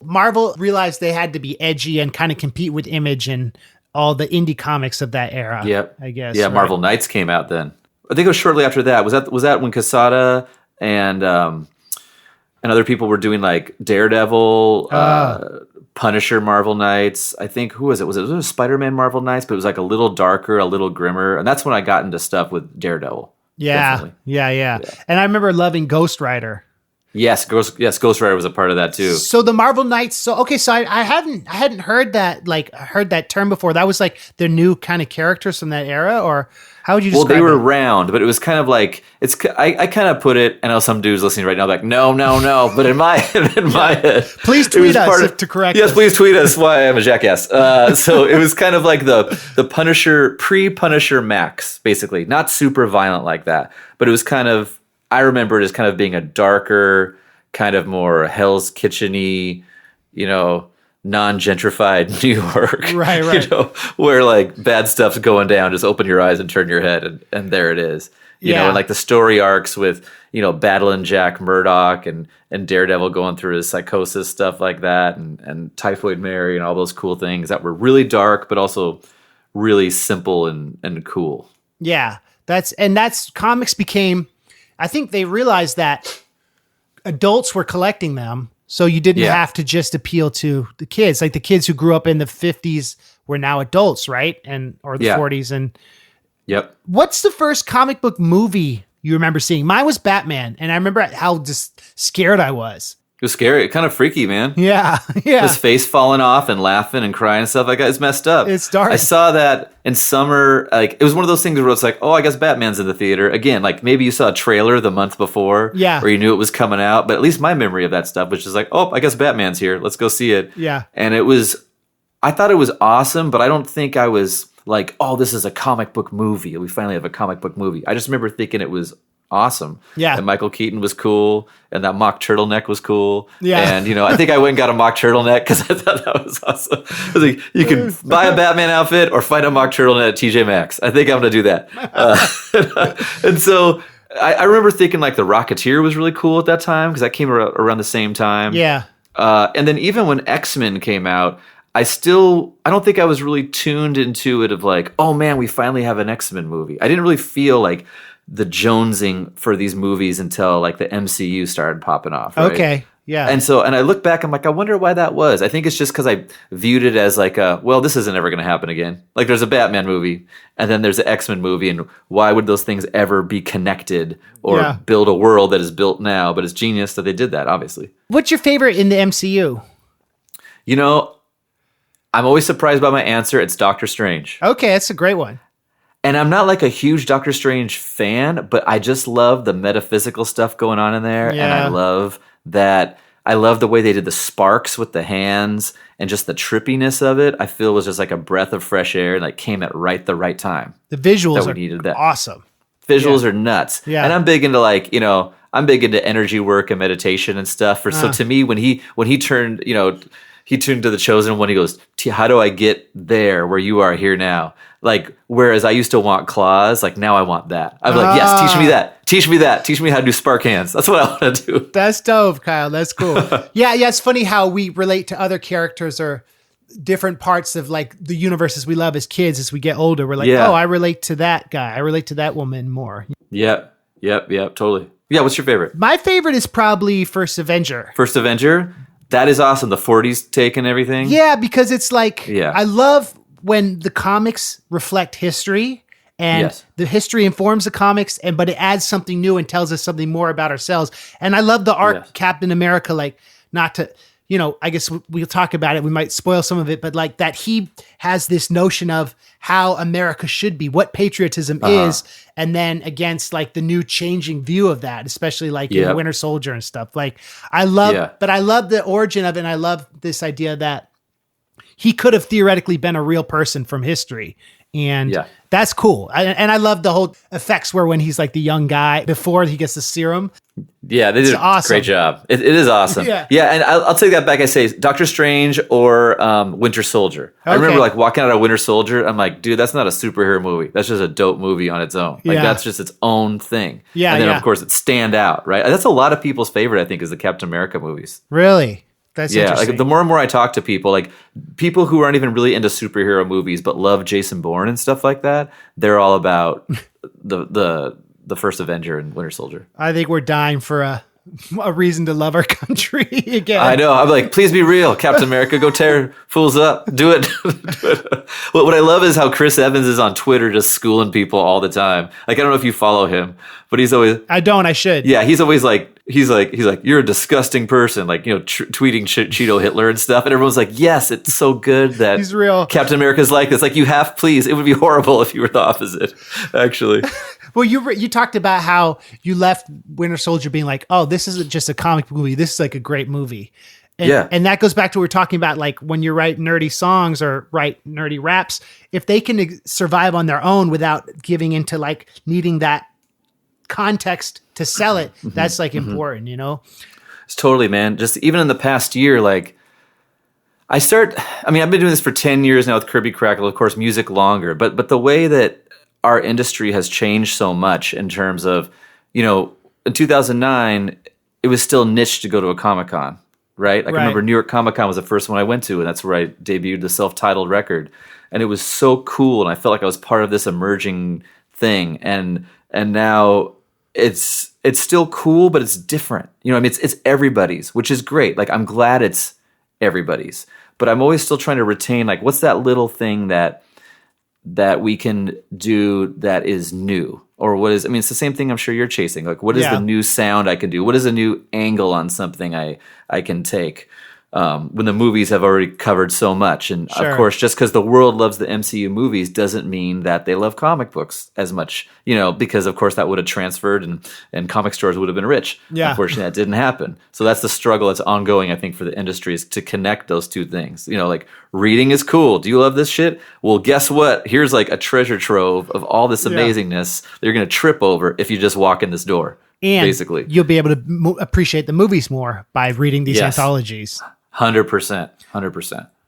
Marvel realized they had to be edgy and kind of compete with Image and all the indie comics of that era. Yep. I guess. Yeah, right? Marvel Knights came out then. I think it was shortly after that. Was that when Quesada and other people were doing like Daredevil, Punisher Marvel Knights. I think, who was it? Was it a Spider-Man Marvel Knights? But it was like a little darker, a little grimmer. And that's when I got into stuff with Daredevil. Yeah. And I remember loving Ghost Rider. Yes, Ghost Rider was a part of that too. So the Marvel Knights. So I hadn't heard that term before. That was like the new kind of characters from that era, or how would you describe it? Well, they were around, but it was kind of like I kind of put it. I know some dudes listening right now like no, but in my head, please tweet us to correct. Yes, please tweet us why I'm a jackass. So it was kind of like the Punisher, pre-Punisher Max, basically, not super violent like that, but it was kind of. I remember it as kind of being a darker, kind of more Hell's Kitchen-y, non-gentrified New York. Right. Where like bad stuff's going down, just open your eyes and turn your head, and there it is. You know, and like the story arcs with, you know, battling Jack Murdoch and Daredevil going through his psychosis, stuff like that, and Typhoid Mary and all those cool things that were really dark, but also really simple and cool. Yeah, that's comics became, I think they realized that adults were collecting them, so you didn't have to just appeal to the kids. Like the kids who grew up in the 50s were now adults, right? Or the 40s. And what's the first comic book movie you remember seeing? Mine was Batman, and I remember how just scared I was. It was scary, kind of freaky, man. Yeah. His face falling off and laughing and crying and stuff like that. It's messed up. It's dark. I saw that in summer. Like, it was one of those things where it's like, oh, I guess Batman's in the theater. Again, like maybe you saw a trailer the month before, or you knew it was coming out. But at least my memory of that stuff was just like, oh, I guess Batman's here. Let's go see it. Yeah. And I thought it was awesome, but I don't think I was like, oh, this is a comic book movie. We finally have a comic book movie. I just remember thinking it was awesome. Yeah. And Michael Keaton was cool, and that mock turtleneck was cool. Yeah. And, you know, I think I went and got a mock turtleneck because I thought that was awesome. I was like, you can buy a Batman outfit or find a mock turtleneck at TJ Maxx. I think I'm going to do that. And so I remember thinking like The Rocketeer was really cool at that time because that came around the same time. Yeah. And then even when X-Men came out, I don't think I was really tuned into it of like, oh man, we finally have an X-Men movie. I didn't really feel like the jonesing for these movies until like the MCU started popping off. Right? Okay. Yeah. And I look back, I'm like, I wonder why that was. I think it's just because I viewed it as like well, this isn't ever going to happen again. Like there's a Batman movie and then there's an X-Men movie, and why would those things ever be connected or build a world that is built now? But it's genius that they did that, obviously. What's your favorite in the MCU? You know, I'm always surprised by my answer. It's Doctor Strange. Okay, that's a great one. And I'm not like a huge Doctor Strange fan, but I just love the metaphysical stuff going on in there. Yeah. And I love that. I love the way they did the sparks with the hands and just the trippiness of it. I feel was just like a breath of fresh air and like came at the right time. The visuals are awesome. Visuals are nuts. Yeah. And I'm big into like, you know, I'm big into energy work and meditation and stuff. So to me, when he turned, you know, he tuned to the Chosen One. He goes, how do I get there where you are here now? Like, whereas I used to want claws, like now I want that. I'm like, yes, teach me that. Teach me that. Teach me how to do spark hands. That's what I want to do. That's dope, Kyle. That's cool. Yeah. It's funny how we relate to other characters or different parts of like the universes we love as kids. As we get older, we're like, oh, I relate to that guy. I relate to that woman more. Yep, totally. Yeah, what's your favorite? My favorite is probably First Avenger. First Avenger? That is awesome. The 40s take and everything. Yeah, because it's like, I love when the comics reflect history and the history informs the comics, but it adds something new and tells us something more about ourselves. And I love the arc Captain America, like not to, you know, I guess we'll talk about it. We might spoil some of it, but like that he has this notion of how America should be, what patriotism is, and then against like the new changing view of that, especially like in Winter Soldier and stuff. Like I love the origin of it. And I love this idea that he could have theoretically been a real person from history. And that's cool. And I love the whole effects where when he's like the young guy before he gets the serum. Yeah, they did a great job. It is awesome. Yeah, and I'll take that back. I say Doctor Strange or Winter Soldier. Okay. I remember like walking out of Winter Soldier. I'm like, dude, that's not a superhero movie. That's just a dope movie on its own. Like that's just its own thing. Yeah, and then of course it stand out, right? That's a lot of people's favorite, I think, is the Captain America movies. Really? That's interesting. Like the more and more I talk to people, like people who aren't even really into superhero movies but love Jason Bourne and stuff like that, they're all about the first Avenger and Winter Soldier. I think we're dying for a reason to love our country again. I know. I'm like, please be real, Captain America. Go tear fools up. Do it. Well, what I love is how Chris Evans is on Twitter just schooling people all the time. Like, I don't know if you follow him, but he's always... I don't. I should. Yeah, he's always like... He's like, you're a disgusting person, like, you know, tweeting Cheeto Hitler and stuff. And everyone's like, yes, it's so good that he's real. Captain America's like this. Like, please, it would be horrible if you were the opposite, actually. Well, you talked about how you left Winter Soldier being like, oh, this isn't just a comic movie. This is like a great movie. And that goes back to what we're talking about, like when you write nerdy songs or write nerdy raps, if they can survive on their own without giving into like needing that context to sell it, that's like important, you know? It's totally, man. Just even in the past year, like I've been doing this for 10 years now with Kirby Krackle, of course, music longer, but the way that our industry has changed so much in terms of, in 2009, it was still niche to go to a Comic-Con, right? Like I remember New York Comic Con was the first one I went to, and that's where I debuted the self-titled record. And it was so cool, and I felt like I was part of this emerging thing. And now it's still cool, but it's different. It's everybody's, which is great. Like I'm glad it's everybody's, but I'm always still trying to retain like what's that little thing that we can do that is new, or what is, it's the same thing I'm sure you're chasing. Like what is the new sound I can do? What is a new angle on something I can take? When the movies have already covered so much. And of course, just because the world loves the MCU movies doesn't mean that they love comic books as much, because of course that would have transferred and comic stores would have been rich. Yeah. Unfortunately, that didn't happen. So that's the struggle that's ongoing, I think, for the industry is to connect those two things. Like reading is cool. Do you love this shit? Well, guess what? Here's like a treasure trove of all this amazingness that you're going to trip over if you just walk in this door. And basically, you'll be able to appreciate the movies more by reading these anthologies. 100%.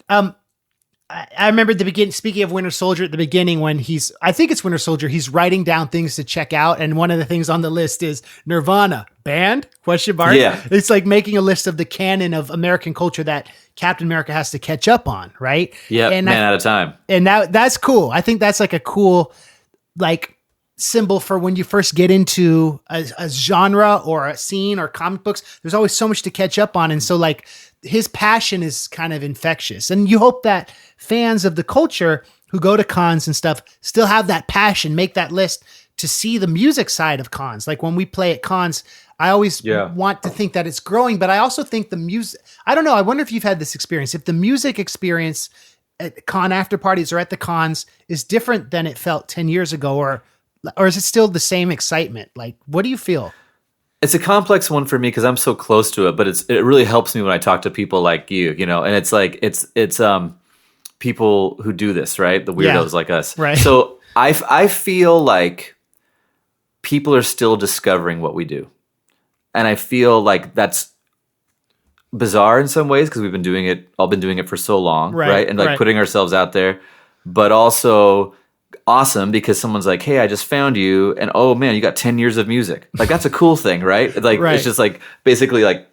I remember at the beginning, speaking of Winter Soldier, at the beginning when I think it's Winter Soldier, he's writing down things to check out. And one of the things on the list is Nirvana band ? Yeah. It's like making a list of the canon of American culture that Captain America has to catch up on. Right. Yeah. Man at a time. And that's cool. I think that's like a cool, like, symbol for when you first get into a genre or a scene or comic books. There's always so much to catch up on. And so like his passion is kind of infectious, and you hope that fans of the culture who go to cons and stuff still have that passion, make that list to see the music side of cons. Like when we play at cons, I always want to think that it's growing, but I also think the music, I don't know. I wonder if you've had this experience, if the music experience at con after parties or at the cons is different than it felt 10 years ago, or is it still the same excitement? Like, what do you feel? It's a complex one for me because I'm so close to it, but it really helps me when I talk to people like you, and it's like, it's people who do this, right? The weirdos like us. Right. So I feel like people are still discovering what we do. And I feel like that's bizarre in some ways because we've been doing it for so long, right? And like putting ourselves out there, but also awesome because someone's like, hey, I just found you, and oh man, you got 10 years of music. Like that's a cool thing, right? Like it's just like basically like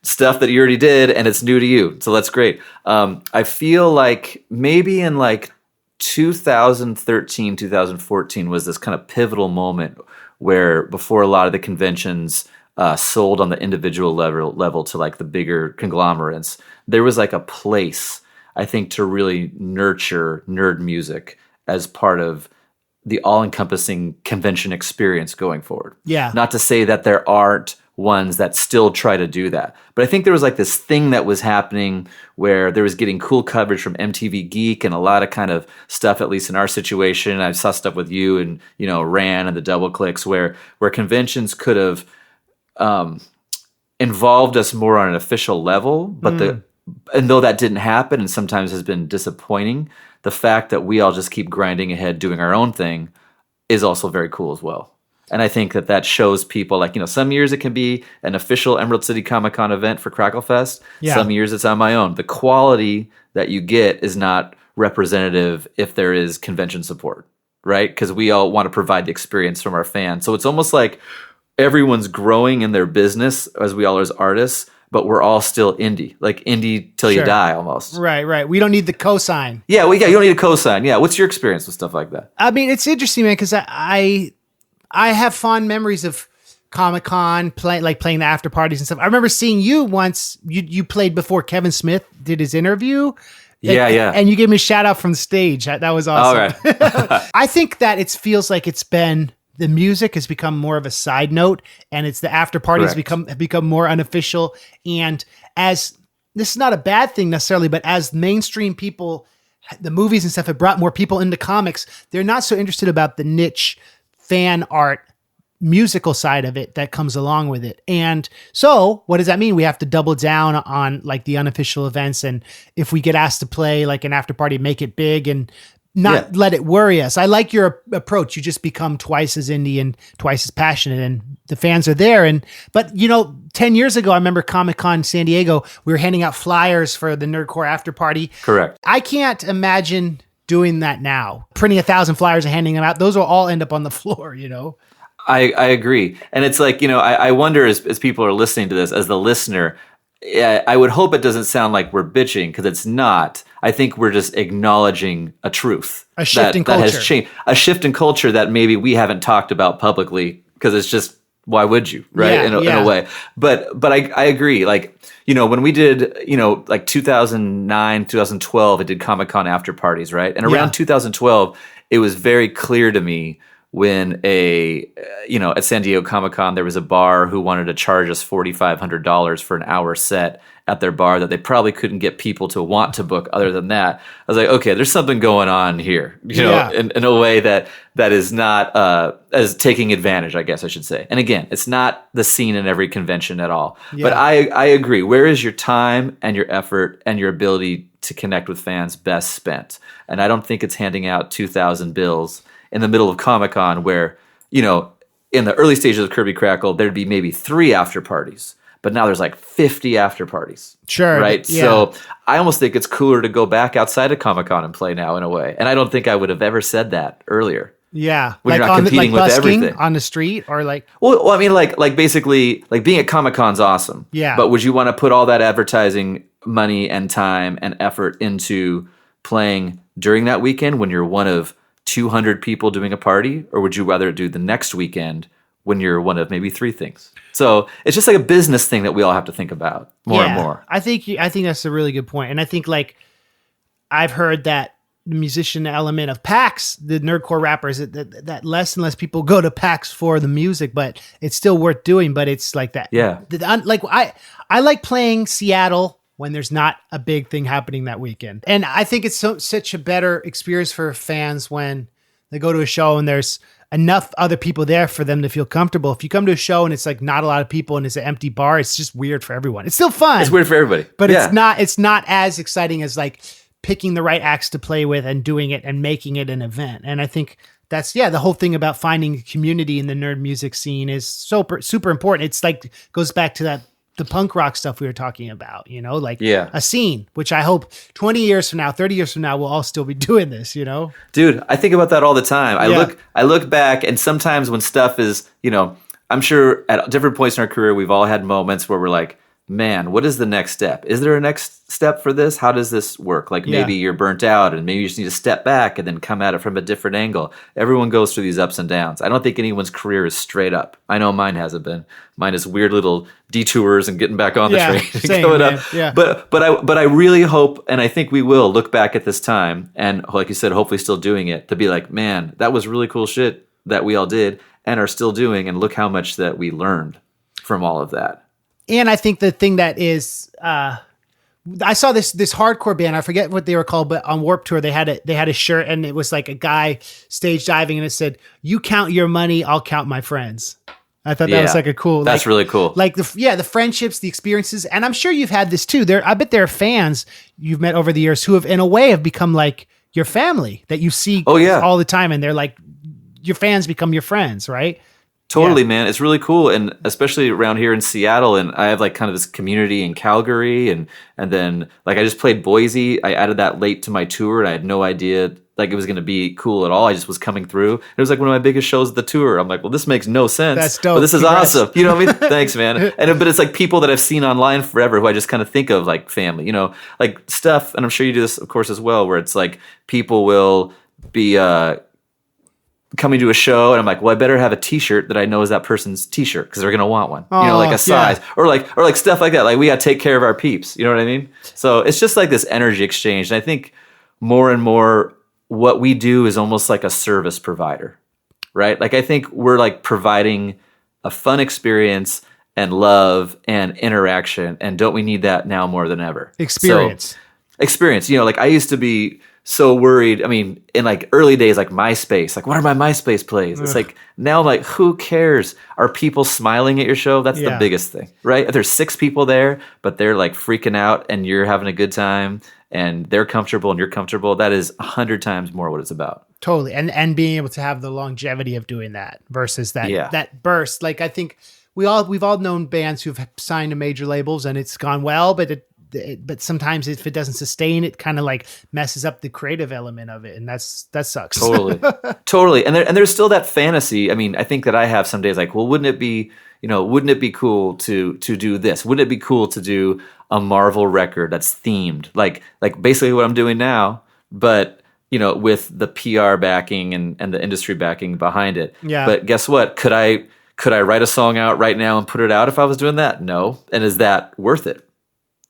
stuff that you already did and it's new to you. So that's great. I feel like maybe in like 2013, 2014 was this kind of pivotal moment where before a lot of the conventions sold on the individual level to like the bigger conglomerates, there was like a place, I think, to really nurture nerd music as part of the all-encompassing convention experience going forward. Yeah. Not to say that there aren't ones that still try to do that. But I think there was like this thing that was happening where there was getting cool coverage from MTV Geek and a lot of kind of stuff, at least in our situation. I saw stuff with you and, Ran and the Double Clicks where conventions could have involved us more on an official level. But and though that didn't happen and sometimes has been disappointing, the fact that we all just keep grinding ahead doing our own thing is also very cool as well. And I think that shows people like, some years it can be an official Emerald City Comic Con event for Krackle Fest. Yeah. Some years it's on my own. The quality that you get is not representative if there is convention support, right? Because we all want to provide the experience from our fans. So it's almost like everyone's growing in their business as we all are as artists, but we're all still indie, like indie till you die almost. Right. We don't need the cosign. Yeah, you don't need a cosign. Yeah. What's your experience with stuff like that? I mean, it's interesting, man, because I have fond memories of Comic-Con, playing the after parties and stuff. I remember seeing you once, you played before Kevin Smith did his interview. Yeah. And you gave me a shout out from the stage. That was awesome. All right. I think that it feels like the music has become more of a side note, and it's the after parties have become more unofficial. And as this is not a bad thing necessarily, but as mainstream people, the movies and stuff have brought more people into comics, they're not so interested about the niche fan art musical side of it that comes along with it. And so what does that mean? We have to double down on like the unofficial events. And if we get asked to play like an after party, make it big and not let it worry us. I like your approach. You just become twice as indie and twice as passionate, and the fans are there. But 10 years ago, I remember Comic-Con San Diego, we were handing out flyers for the Nerdcore after party. Correct. I can't imagine doing that now, printing 1,000 flyers and handing them out. Those will all end up on the floor, you know? I agree. And it's like, I wonder as people are listening to this, as the listener, I would hope it doesn't sound like we're bitching, because it's not. I think we're just acknowledging a truth. A shift in culture. That has changed. A shift in culture that maybe we haven't talked about publicly, because it's just, why would you, right? Yeah, in a way. But I agree. Like, when we did, like 2009, 2012, I did Comic-Con after parties, right? And around 2012, it was very clear to me when at San Diego Comic-Con, there was a bar who wanted to charge us $4,500 for an hour set at their bar that they probably couldn't get people to want to book other than that. I was like, okay, there's something going on here, in a way that is not as taking advantage, I guess I should say. And again, it's not the scene in every convention at all. Yeah. But I agree. Where is your time and your effort and your ability to connect with fans best spent? And I don't think it's handing out 2,000 bills in the middle of Comic-Con where, in the early stages of Kirby Krackle, there'd be maybe 3 after parties. But now there's like 50 after parties. Sure. Right? Yeah. So I almost think it's cooler to go back outside of Comic-Con and play now in a way. And I don't think I would have ever said that earlier. Yeah. When you're not competing with everything. On the street or like... Well, I mean, like basically, like being at Comic-Con's awesome. Yeah. But would you want to put all that advertising money and time and effort into playing during that weekend when you're one of 200 people doing a party, or would you rather do the next weekend when you're one of maybe 3 things? So it's just like a business thing that we all have to think about more and more. I think that's a really good point. And I think like I've heard that the musician element of PAX, the nerdcore rappers, that less and less people go to PAX for the music, but it's still worth doing. But it's like that. Yeah. Like I like playing Seattle when there's not a big thing happening that weekend. And I think it's such a better experience for fans when they go to a show and there's enough other people there for them to feel comfortable. If you come to a show and it's like not a lot of people and it's an empty bar, it's just weird for everyone. It's still fun. It's weird for everybody. But it's not as exciting as like picking the right acts to play with and doing it and making it an event. And I think that's, the whole thing about finding community in the nerd music scene is super important. It's like, goes back to the punk rock stuff we were talking about, a scene, which I hope 20 years from now, 30 years from now, we'll all still be doing this, Dude, I think about that all the time. I look back, and sometimes when stuff is, I'm sure at different points in our career, we've all had moments where we're like, man, what is the next step? Is there a next step for this? How does this work? Like maybe you're burnt out and maybe you just need to step back and then come at it from a different angle. Everyone goes through these ups and downs. I don't think anyone's career is straight up. I know mine hasn't been. Mine is weird little detours and getting back on the train and going up. Yeah. But I really hope, and I think we will look back at this time and, like you said, hopefully still doing it, to be like, man, that was really cool shit that we all did and are still doing, and look how much that we learned from all of that. And I think the thing that is, I saw this hardcore band. I forget what they were called, but on Warped Tour they had a shirt, and it was like a guy stage diving, and it said, "You count your money, I'll count my friends." I thought that was like a cool. That's really cool. Like the friendships, the experiences, and I'm sure you've had this too. I bet there are fans you've met over the years who have, in a way, have become like your family that you see all the time, and they're like your fans become your friends, right? Totally, man. It's really cool. And especially around here in Seattle. And I have like kind of this community in Calgary. And then like I just played Boise. I added that late to my tour, and I had no idea like it was going to be cool at all. I just was coming through. It was like one of my biggest shows of the tour. I'm like, well, this makes no sense. That's dope. But this is awesome. You know what I mean? Thanks, man. But it's like people that I've seen online forever who I just kind of think of like family, like stuff. And I'm sure you do this, of course, as well, where it's like people will be, coming to a show, and I'm like, well, I better have a T-shirt that I know is that person's T-shirt because they're gonna want one, like a size, or like stuff like that. Like we gotta take care of our peeps, you know what I mean? So it's just like this energy exchange, and I think more and more what we do is almost like a service provider, right? Like I think we're like providing a fun experience and love and interaction, and don't we need that now more than ever? Experience, like I used to be so worried. I mean, in like early days, like MySpace, like what are my MySpace plays? It's like, now I'm like, who cares? Are people smiling at your show? That's the biggest thing, right? If there's 6 people there, but they're like freaking out and you're having a good time and they're comfortable and you're comfortable, that is 100 times more what it's about. Totally. And being able to have the longevity of doing that versus that burst. Like I think we've all known bands who've signed to major labels and it's gone well, but but sometimes if it doesn't sustain, it kind of like messes up the creative element of it, and that sucks. Totally. And there's still that fantasy. I mean, I think that I have some days like, well, wouldn't it be cool to do this? Wouldn't it be cool to do a Marvel record that's themed, like basically what I'm doing now, but with the PR backing and the industry backing behind it. Yeah. But guess what? Could I write a song out right now and put it out if I was doing that? No. And is that worth it?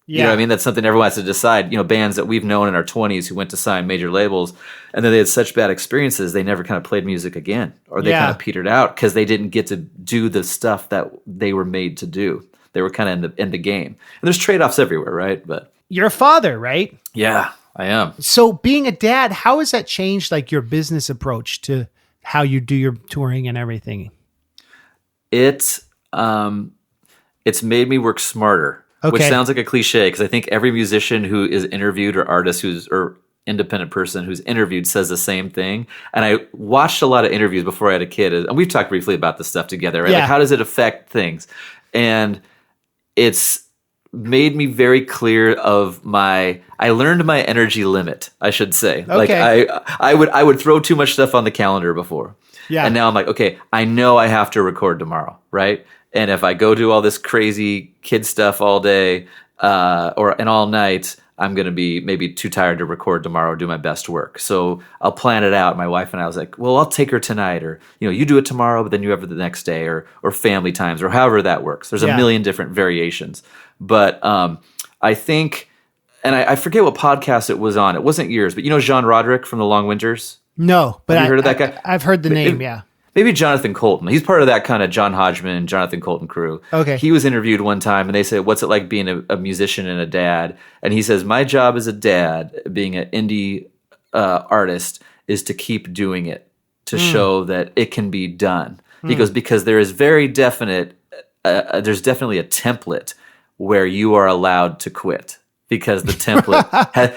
Yeah. You know what I mean? That's something everyone has to decide. Bands that we've known in our 20s who went to sign major labels, and then they had such bad experiences, they never kind of played music again, or they kind of petered out because they didn't get to do the stuff that they were made to do. They were kind of in the game. And there's trade-offs everywhere, right? But you're a father, right? Yeah, I am. So being a dad, how has that changed like your business approach to how you do your touring and everything? It's made me work smarter. Okay. Which sounds like a cliche because I think every musician who is interviewed or artist or independent person who's interviewed says the same thing. And I watched a lot of interviews before I had a kid, and we've talked briefly about this stuff together, right? Yeah. Like how does it affect things? And it's made me very clear of I learned my energy limit, I should say. Okay. Like I would throw too much stuff on the calendar before. Yeah. And now I'm like, okay, I know I have to record tomorrow, right? And if I go do all this crazy kid stuff all day and all night, I'm going to be maybe too tired to record tomorrow, do my best work. So I'll plan it out. My wife and I was like, well, I'll take her tonight, or, you do it tomorrow, but then you have it the next day, or family times, or however that works. There's a million different variations. But I think, and I forget what podcast it was on. It wasn't yours, but Jean Roderick from The Long Winters? No, but have you heard of that guy? I've heard the name, yeah. Maybe Jonathan Colton. He's part of that kind of John Hodgman, Jonathan Colton crew. Okay. He was interviewed one time, and they said, what's it like being a musician and a dad? And he says, my job as a dad, being an indie artist, is to keep doing it, to show that it can be done. He goes, because there is very definite, there's definitely a template where you are allowed to quit. Because the template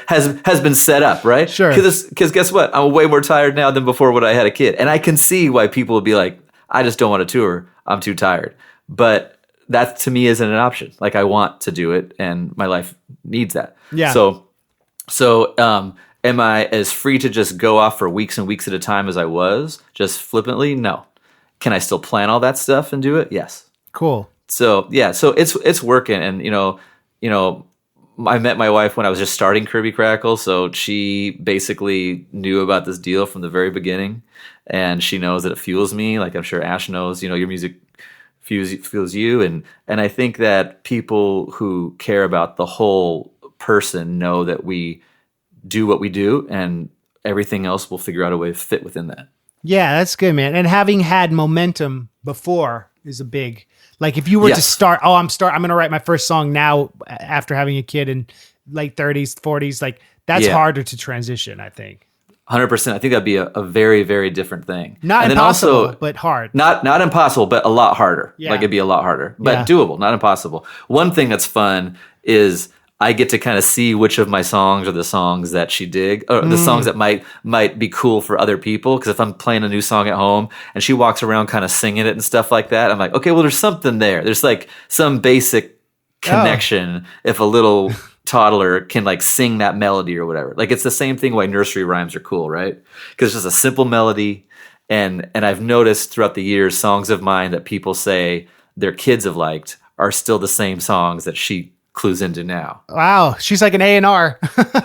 has been set up, right? Sure. Because guess what? I'm way more tired now than before when I had a kid. And I can see why people would be like, I just don't want to tour. I'm too tired. But that to me isn't an option. Like I want to do it and my life needs that. Yeah. So am I as free to just go off for weeks and weeks at a time as I was, just flippantly? No. Can I still plan all that stuff and do it? Yes. Cool. So yeah, so it's working. And I met my wife when I was just starting Kirby Krackle, so she basically knew about this deal from the very beginning, and she knows that it fuels me. Like I'm sure Ash knows, your music fuels you, and I think that people who care about the whole person know that we do what we do, and everything else will figure out a way to fit within that. Yeah, that's good, man. And having had momentum before is a big. Like if you were to start, I'm going to write my first song now after having a kid in late 30s, 40s, like that's harder to transition, I think. 100%. I think that'd be a very, very different thing. Not impossible, but hard. Not impossible, but a lot harder. Yeah. Like it'd be a lot harder, but doable, not impossible. One thing that's fun is I get to kind of see which of my songs are the songs that she dig, or the songs that might be cool for other people. Because if I'm playing a new song at home and she walks around kind of singing it and stuff like that, I'm like, okay, well, there's something there. There's like some basic connection if a little toddler can like sing that melody or whatever. Like it's the same thing why nursery rhymes are cool, right? Because it's just a simple melody. And I've noticed throughout the years, songs of mine that people say their kids have liked are still the same songs that she clues into now. Wow, she's like an A&R.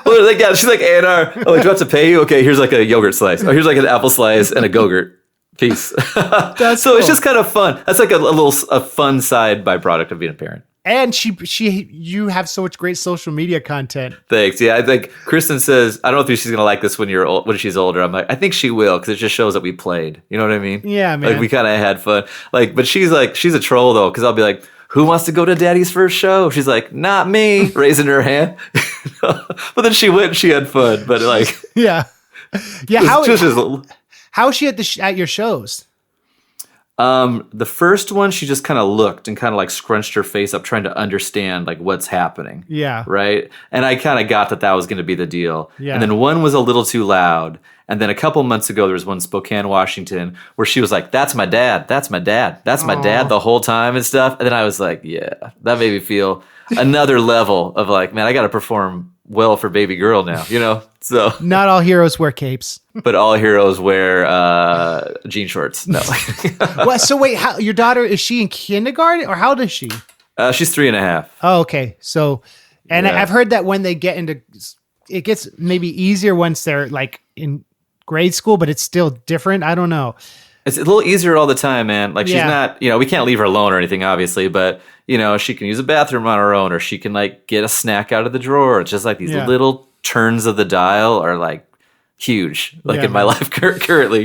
Well, like, yeah, she's like A&R. Oh, do you have to pay you? Okay, here's like a yogurt slice. Oh, here's like an apple slice and a Go-Gurt piece. That's so cool. It's just kind of fun. That's like a fun side byproduct of being a parent. And you have so much great social media content. Thanks. Yeah, I think Kristen says, I don't know if she's gonna like this when she's older. I'm like, I think she will, because it just shows that we played. You know what I mean? Yeah, man. Like we kind of had fun. Like, but she's a troll though, because I'll be like, who wants to go to Daddy's first show? She's like, not me, raising her hand. But then she went and she had fun. But like, yeah. How is she at your shows? The first one, she just kind of looked and kind of like scrunched her face up, trying to understand like what's happening. Yeah. Right. And I kind of got that was going to be the deal. Yeah. And then one was a little too loud. And then a couple months ago, there was one in Spokane, Washington, where she was like, "That's my dad. That's my dad. That's my dad," the whole time and stuff. And then I was like, yeah, that made me feel another level of like, man, I got to perform well for baby girl now, So Not all heroes wear capes. but all heroes wear jean shorts. No. So wait, your daughter, is she in kindergarten or how old is she? She's 3.5. Oh, okay. So, and Yeah. I've heard that when they get into, it gets maybe easier once they're like in grade school, but it's still different. I don't know. It's a little easier all the time, man. Like she's Yeah. not, we can't leave her alone or anything, obviously, but she can use a bathroom on her own, or she can like get a snack out of the drawer. It's just like these Yeah. little turns of the dial are like huge, like in my life currently,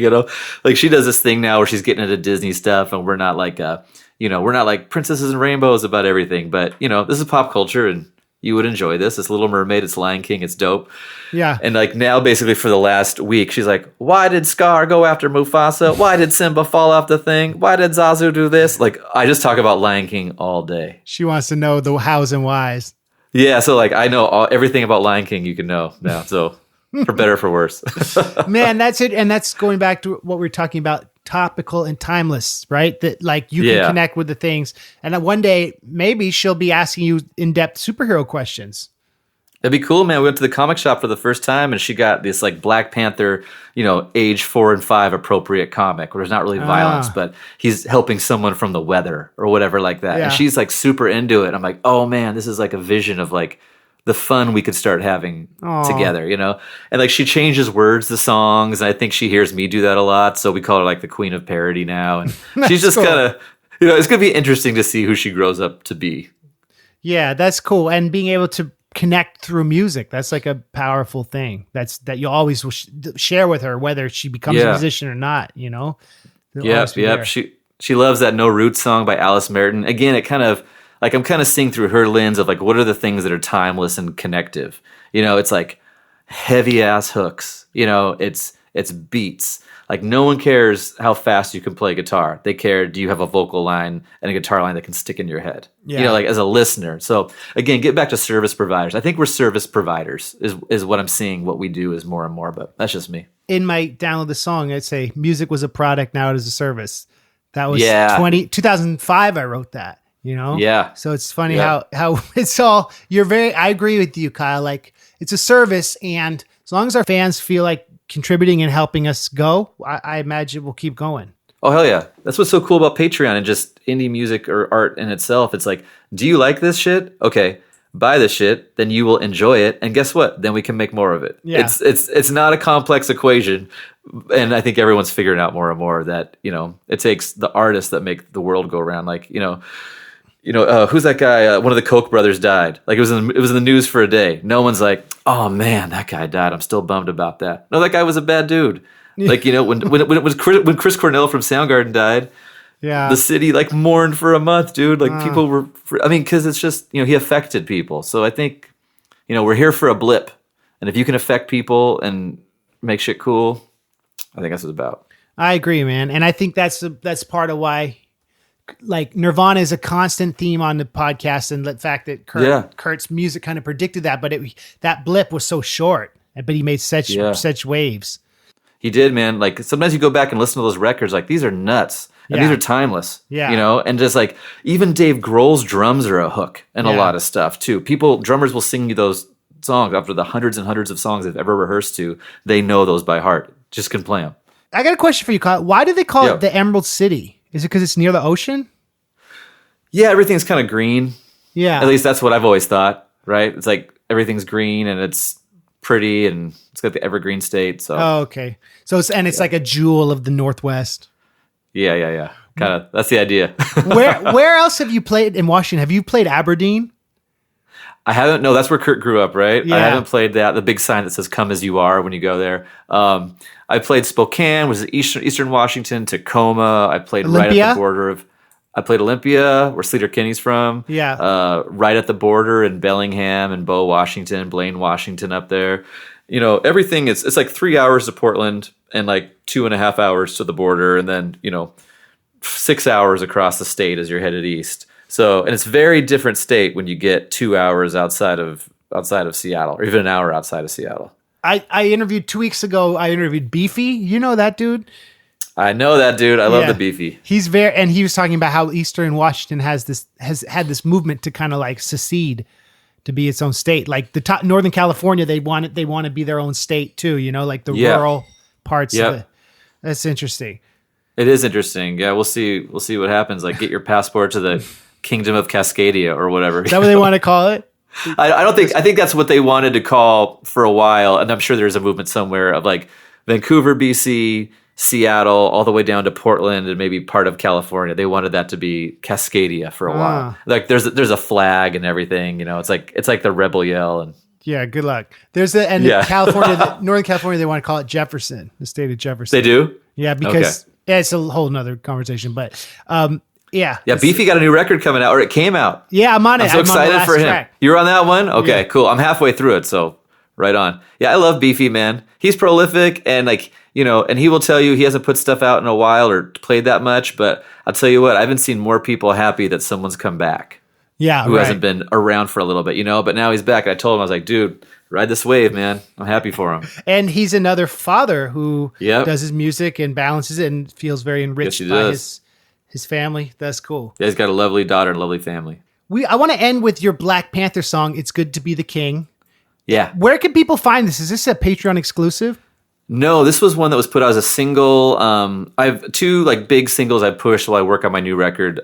like she does this thing now where she's getting into Disney stuff, and we're not like, we're not like princesses and rainbows about everything, but this is pop culture, and you would enjoy this. It's Little Mermaid, it's Lion King, it's dope. Yeah. And like now, basically for the last week, she's like, "Why did Scar go after Mufasa? Why did Simba fall off the thing? Why did Zazu do this?" Like I just talk about Lion King all day. She wants to know the hows and whys. Yeah, so like I know everything about Lion King you can know now. So for better or for worse. Man, that's it. And that's going back to what we were talking about, topical and timeless, right? That like you can connect with the things. And then one day, maybe she'll be asking you in-depth superhero questions. That'd be cool, man. We went to the comic shop for the first time, and she got this like Black Panther, age 4 and 5 appropriate comic where there's not really violence, but he's helping someone from the weather or whatever like that. Yeah. And she's like super into it. I'm like, oh man, this is like a vision of like the fun we could start having together, And like she changes words to songs, and I think she hears me do that a lot. So we call her like the queen of parody now. And she's just kind of, it's going to be interesting to see who she grows up to be. Yeah, that's cool. And being able to connect through music, that's like a powerful thing. That you always will share with her, whether she becomes a musician or not, Yep. She loves that No Roots song by Alice Merton. Again, it kind of, like I'm kind of seeing through her lens of like, what are the things that are timeless and connective? It's like heavy ass hooks, it's beats. Like no one cares how fast you can play guitar. They care, do you have a vocal line and a guitar line that can stick in your head? Yeah. Like as a listener. So again, get back to service providers. I think we're service providers is what I'm seeing. What we do is more and more, but that's just me. In my download the song, I'd say music was a product, now it is a service. That was 2005 I wrote that, Yeah. So it's funny how it's all, I agree with you, Kyle. Like it's a service, and as long as our fans feel like contributing and helping us go, I imagine we'll keep going. Oh, hell yeah. That's what's so cool about Patreon and just indie music or art in itself. It's like, do you like this shit? Okay, buy this shit, then you will enjoy it. And guess what? Then we can make more of it. Yeah. It's not a complex equation. And I think everyone's figuring out more and more that, it takes the artists that make the world go around. Like, who's that guy? One of the Koch brothers died. Like it was in the news for a day. No one's like, oh man, that guy died. I'm still bummed about that. No, that guy was a bad dude. Like when Chris Cornell from Soundgarden died, the city like mourned for a month, dude. Like people were, because it's just he affected people. So I think we're here for a blip, and if you can affect people and make shit cool, I think that's what it's about. I agree, man, and I think that's part of why. Like Nirvana is a constant theme on the podcast, and the fact that Kurt's music kind of predicted that, but that blip was so short, but he made such waves. He did, man. Like sometimes you go back and listen to those records, like these are nuts and these are timeless. Yeah, and just like even Dave Grohl's drums are a hook and a lot of stuff too. Drummers will sing you those songs after the hundreds and hundreds of songs they've ever rehearsed to. They know those by heart. Just can play them. I got a question for you, Kyle. Why do they call it the Emerald City? Is it because it's near the ocean? Yeah, everything's kind of green. Yeah. At least that's what I've always thought, right? It's like everything's green and it's pretty and it's got the evergreen state. So. Oh, okay. So it's like a jewel of the Northwest. Yeah. Kind of. That's the idea. Where else have you played in Washington? Have you played Aberdeen? I haven't. No, that's where Kurt grew up, right? Yeah. I haven't played that. The big sign that says "Come as you are" when you go there. I played Spokane, was Eastern Washington, Tacoma. I played Olympia? right at the border of. I played Olympia, where Sleater Kinney's from. Yeah. Right at the border in Bellingham and Bow, Washington, Blaine, Washington, up there. Everything it's like 3 hours to Portland and like 2.5 hours to the border, and then 6 hours across the state as you're headed east. So, and it's very different state when you get 2 hours outside of Seattle, or even an hour outside of Seattle. I interviewed 2 weeks ago. I interviewed Beefy. You know that dude? I know that dude. I love the Beefy. He's and he was talking about how Eastern Washington has had this movement to kind of like secede, to be its own state. Like the top Northern California, they want to be their own state too. You know, like the rural parts. Of that's interesting. It is interesting. Yeah, we'll see. We'll see what happens. Like, get your passport to the Kingdom of Cascadia or whatever. Is that what they want to call it? I don't think. I think that's what they wanted to call for a while, and I'm sure there's a movement somewhere of like Vancouver, BC, Seattle, all the way down to Portland, and maybe part of California. They wanted that to be Cascadia for a while. Like, there's a flag and everything. You know, it's like the rebel yell and. Yeah, good luck. California, Northern California, they want to call it Jefferson, the state of Jefferson. They do? Yeah, because it's a whole nother conversation. But yeah. Beefy got a new record coming out, or it came out. Yeah, I'm on it. I'm so excited for him. Track. You're on that one? Okay, cool. I'm halfway through it, so right on. Yeah, I love Beefy, man. He's prolific, and like, you know, and he will tell you he hasn't put stuff out in a while or played that much, but I'll tell you what, I haven't seen more people happy that someone's come back. Yeah, who hasn't been around for a little bit, you know, but now he's back. I told him, I was like, dude, ride this wave, man. I'm happy for him. And he's another father who does his music and balances it and feels very enriched by his family. That's cool. Yeah, he's got a lovely daughter and a lovely family. I want to end with your Black Panther song, It's Good to Be the King. Yeah. Where can people find this? Is this a Patreon exclusive? No, this was one that was put out as a single. I have two like big singles I pushed while I work on my new record.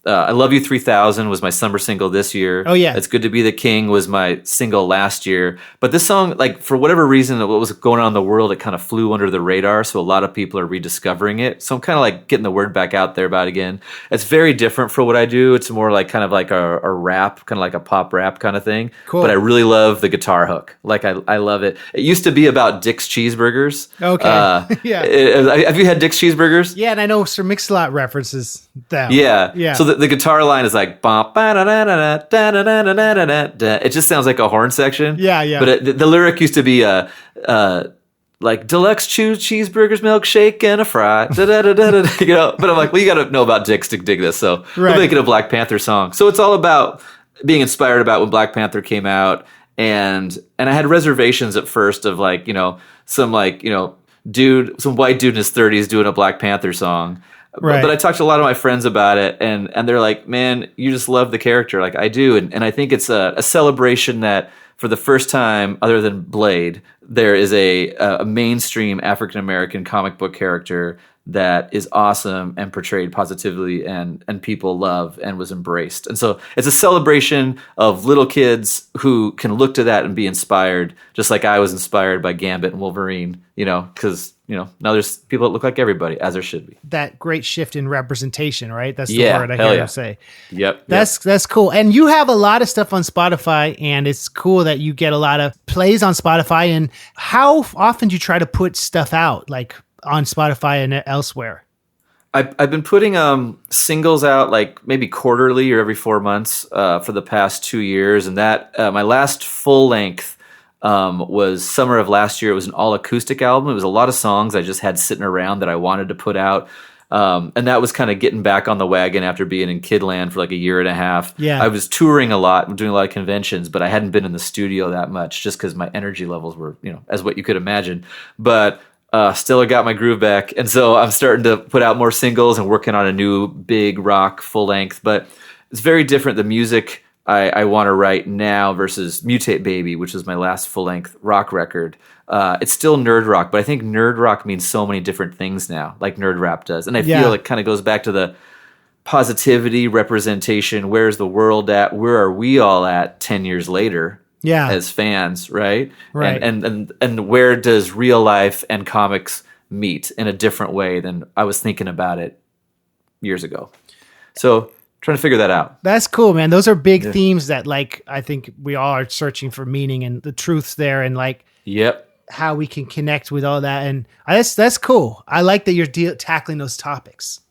I Love You 3000 was my summer single this year. Oh yeah. It's Good to Be the King was my single last year. But this song, like for whatever reason, what was going on in the world, it kind of flew under the radar. So a lot of people are rediscovering it. So I'm kind of like getting the word back out there about it again. It's very different for what I do. It's more like kind of like a rap, kind of like a pop rap kind of thing. Cool. But I really love the guitar hook. Like I love it. It used to be about Dick's Cheeseburgers. Okay. Yeah. Have you had Dick's Cheeseburgers? Yeah, and I know Sir Mix-a-Lot references them. Yeah. Yeah. So the guitar line is like, it just sounds like a horn section. Yeah, yeah. But the lyric used to be like deluxe cheeseburgers, milkshake, and a fry. You know. But I'm like, well, you got to know about Dick's to dig this. So we'll make it a Black Panther song. So it's all about being inspired about when Black Panther came out. And I had reservations at first of like, you know, some like, you know, some white dude in his 30s doing a Black Panther song. Right. But I talked to a lot of my friends about it, and they're like, man, you just love the character. Like I do. And I think it's a celebration that for the first time, other than Blade, there is a mainstream African-American comic book character that is awesome and portrayed positively and people love and was embraced. And so it's a celebration of little kids who can look to that and be inspired, just like I was inspired by Gambit and Wolverine, you know, because, you know, now there's people that look like everybody, as there should be. That great shift in representation, right? That's the word I hear him say. Yep. That's cool. And you have a lot of stuff on Spotify, and it's cool that you get a lot of plays on Spotify. And how often do you try to put stuff out, like on Spotify and elsewhere? I've been putting singles out like maybe quarterly or every 4 months for the past 2 years, and that my last full length was summer of last year. It was an all acoustic album. It was a lot of songs I just had sitting around that I wanted to put out, and that was kind of getting back on the wagon after being in Kidland for like a year and a half. Yeah, I was touring a lot, doing a lot of conventions, but I hadn't been in the studio that much just because my energy levels were, you know, as what you could imagine, but. Still, I got my groove back, and so I'm starting to put out more singles and working on a new big rock full length. But it's very different. The music I want to write now versus Mutate Baby, which is my last full length rock record. It's still nerd rock, but I think nerd rock means so many different things now, like nerd rap does. And I feel it kind of goes back to the positivity, representation. Where's the world at? Where are we all at 10 years later? Yeah, as fans, right? And where does real life and comics meet in a different way than I was thinking about it years ago? So trying to figure that out. That's cool, man. Those are big themes that, like, I think we all are searching for meaning and the truths there, and like, how we can connect with all that. And that's cool. I like that you're tackling those topics.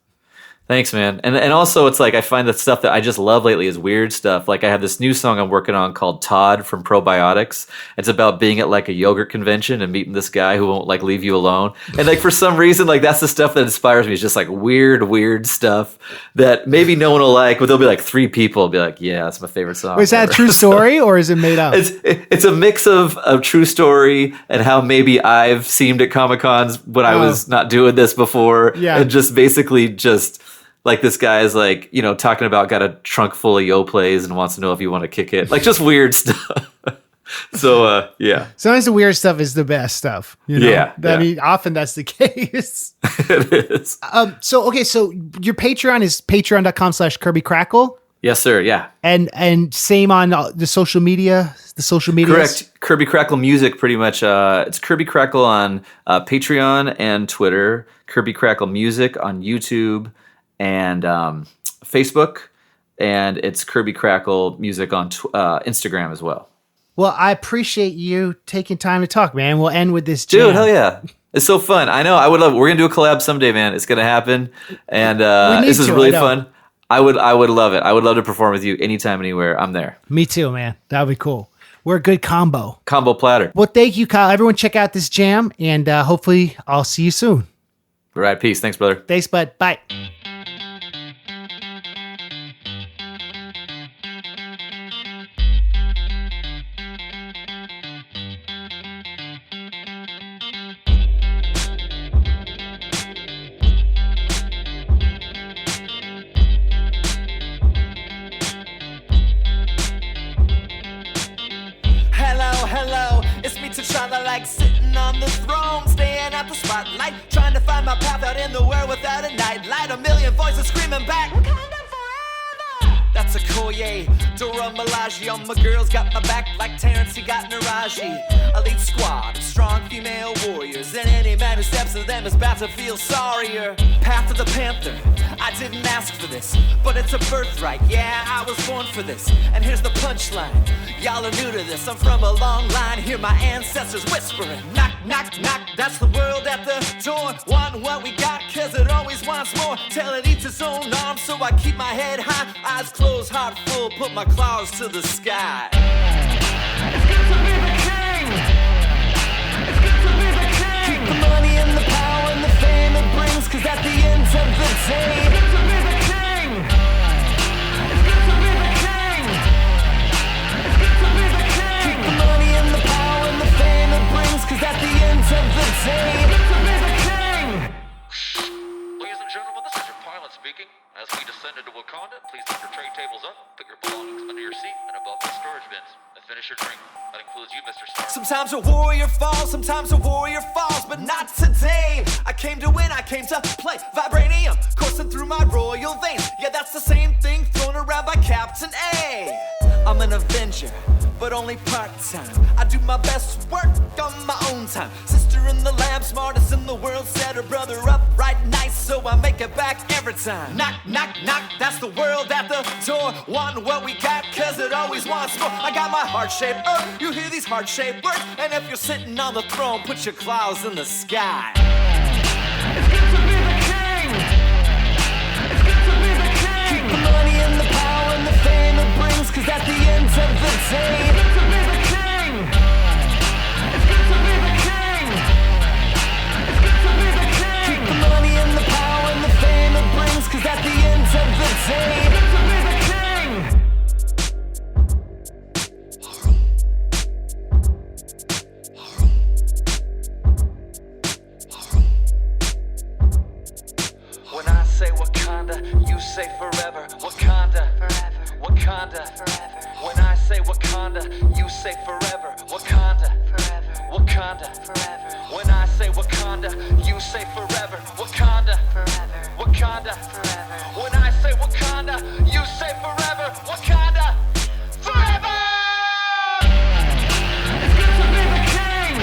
Thanks, man. And also, it's like I find the stuff that I just love lately is weird stuff. Like I have this new song I'm working on called Todd from Probiotics. It's about being at like a yogurt convention and meeting this guy who won't like leave you alone. And like for some reason, like that's the stuff that inspires me. It's just like weird stuff that maybe no one will like, but there'll be like 3 people will be like, yeah, that's my favorite song. Is that a true story or is it made up? It's a mix of true story and how maybe I've seemed at Comic-Cons when I was not doing this before. Yeah. And just basically just like this guy is like, you know, talking about got a trunk full of Yo plays and wants to know if you want to kick it. Like just weird stuff. So, yeah. Sometimes the weird stuff is the best stuff. You know? Yeah. I mean, often that's the case. It is. So your Patreon is patreon.com/Kirby Krackle. Yes, sir. Yeah. And same on the social media. Correct. Kirby Krackle Music, pretty much. It's Kirby Krackle on Patreon and Twitter. Kirby Krackle Music on YouTube and Facebook. And it's Kirby Krackle Music on Instagram as well. Well, I appreciate you taking time to talk, man. We'll end with this jam. Dude, hell yeah. It's so fun. I know. I would love it. We're going to do a collab someday, man. It's going to happen. And this is really fun. I would love it. I would love to perform with you anytime, anywhere. I'm there. Me too, man. That would be cool. We're a good combo. Combo platter. Well, thank you, Kyle. Everyone check out this jam, and hopefully I'll see you soon. All right. Peace. Thanks, brother. Thanks, bud. Bye. Hello, it's me T'Challa, like sitting on the throne, staying at the spotlight, trying to find my path out in the world without a nightlight. A million voices screaming back, Wakanda forever! That's a Koye, Dora Milaje. All my girls got my back like Terrence, he got Naraji. Elite squad of strong female warriors, and any man who steps to them is bound to feel sorrier. Path of the Panther, I didn't ask for this, but it's a birthright, yeah, I was born for this. And here's the punchline, y'all are new to this, I'm from a long line, hear my ancestors whispering. Knock, knock, knock, that's the world at the door. Want what we got, cause it always wants more. Tell it eats its own arms, so I keep my head high, eyes closed, heart full, put my claws to the sky. It's good to be the king. It's good to be the king. Keep the money and the power and the fame it brings, cause at the end of the day, it's good to be the king. It's good to be the king. It's good to be the king. Keep the money and the power and the fame it brings, cause at the end of the day, it's good to be the king. Ladies and gentlemen, this is your pilot speaking. As we descend into Wakanda, please lift your tray tables up, put your belongings under your seat and above the storage bins, and finish your drink. That includes you, Mr. Stark. Sometimes a warrior falls, but not today. I came to win, I came to play. Vibranium coursing through my royal veins. Yeah, that's the same thing thrown around by Captain A. I'm an Avenger, but only part-time. I do my best work on my own time. Sister in the lab, smartest in the world, set her brother up right nice, so I make it back every time. Knock, knock, knock, that's the world at the door. Want what we got, cause it always wants more. I got my heart-shaped earth, you hear these heart-shaped words, and if you're sitting on the throne, put your claws in the sky. It's good to be the king. It's good to be the king. Keep the money and the power and the fame it brings, cause at the end of the day, it's good to be the king. It's good to be the king. It's good to be the king. Keep the money and the power and the fame it brings, cause at the end of the day, it's good to be the king. When I say Wakanda, you say forever. Wakanda, forever. Wakanda, forever. When I say Wakanda, you say forever. Wakanda, forever. Wakanda, forever. When I say Wakanda, you say forever. Wakanda, forever. Wakanda, forever. When I say Wakanda, you say forever. Wakanda, forever. It's good to be the king.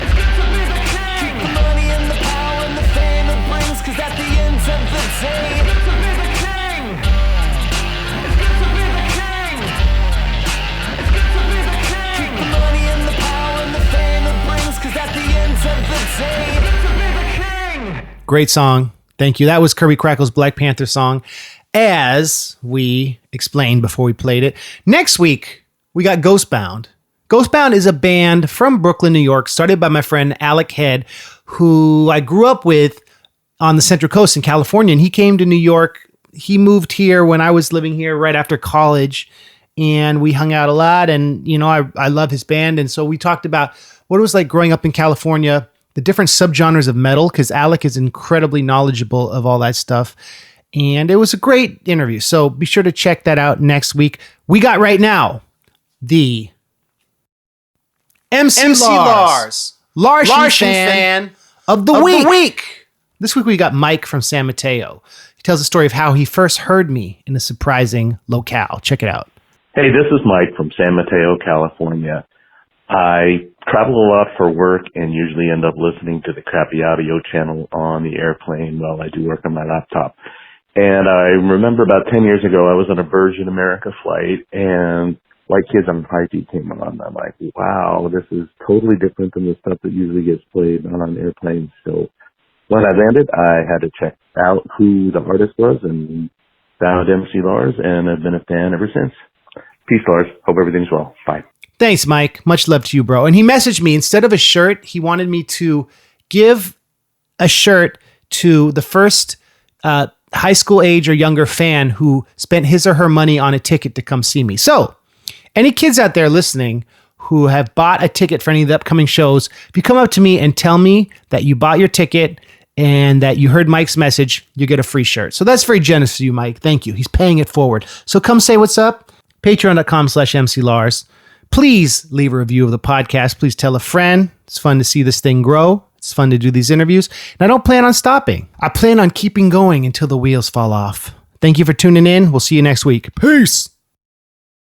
It's good to be the king. Keep the money and the power and the fame it brings, cause at the end of the day, it's good to be the king. It's good to be the king. It's good to be the king. Keep the money and the power and the fame it brings, cause at the end of the day, it's good to be the king. Great song. Thank you. That was Kirby Krackle's Black Panther song, as we explained before we played it. Next week, we got Ghostbound. Ghostbound is a band from Brooklyn, New York, started by my friend Alec Head, who I grew up with on the Central Coast in California. And he came to New York. He moved here when I was living here right after college. And we hung out a lot. And, you know, I love his band. And so we talked about what it was like growing up in California, the different subgenres of metal, because Alec is incredibly knowledgeable of all that stuff. And it was a great interview. So be sure to check that out next week. We got right now the MC Lars. Larson fan of the week. This week we got Mike from San Mateo. He tells the story of how he first heard me in a surprising locale. Check it out. Hey, this is Mike from San Mateo, California. I travel a lot for work and usually end up listening to the crappy audio channel on the airplane while I do work on my laptop. And I remember about 10 years ago, I was on a Virgin America flight and White Kids on High Feet came on. I'm like, wow, this is totally different than the stuff that usually gets played on airplanes. So when I landed, I had to check out who the artist was and found MC Lars and I've been a fan ever since. Peace, Lars. Hope everything's well. Bye. Thanks, Mike. Much love to you, bro. And he messaged me, instead of a shirt, he wanted me to give a shirt to the first high school age or younger fan who spent his or her money on a ticket to come see me. So any kids out there listening who have bought a ticket for any of the upcoming shows, if you come up to me and tell me that you bought your ticket and that you heard Mike's message, you get a free shirt. So that's very generous of you, Mike. Thank you. He's paying it forward. So come say what's up. Patreon.com/MCLars. Please leave a review of the podcast. Please tell a friend. It's fun to see this thing grow. It's fun to do these interviews. And I don't plan on stopping. I plan on keeping going until the wheels fall off. Thank you for tuning in. We'll see you next week. Peace.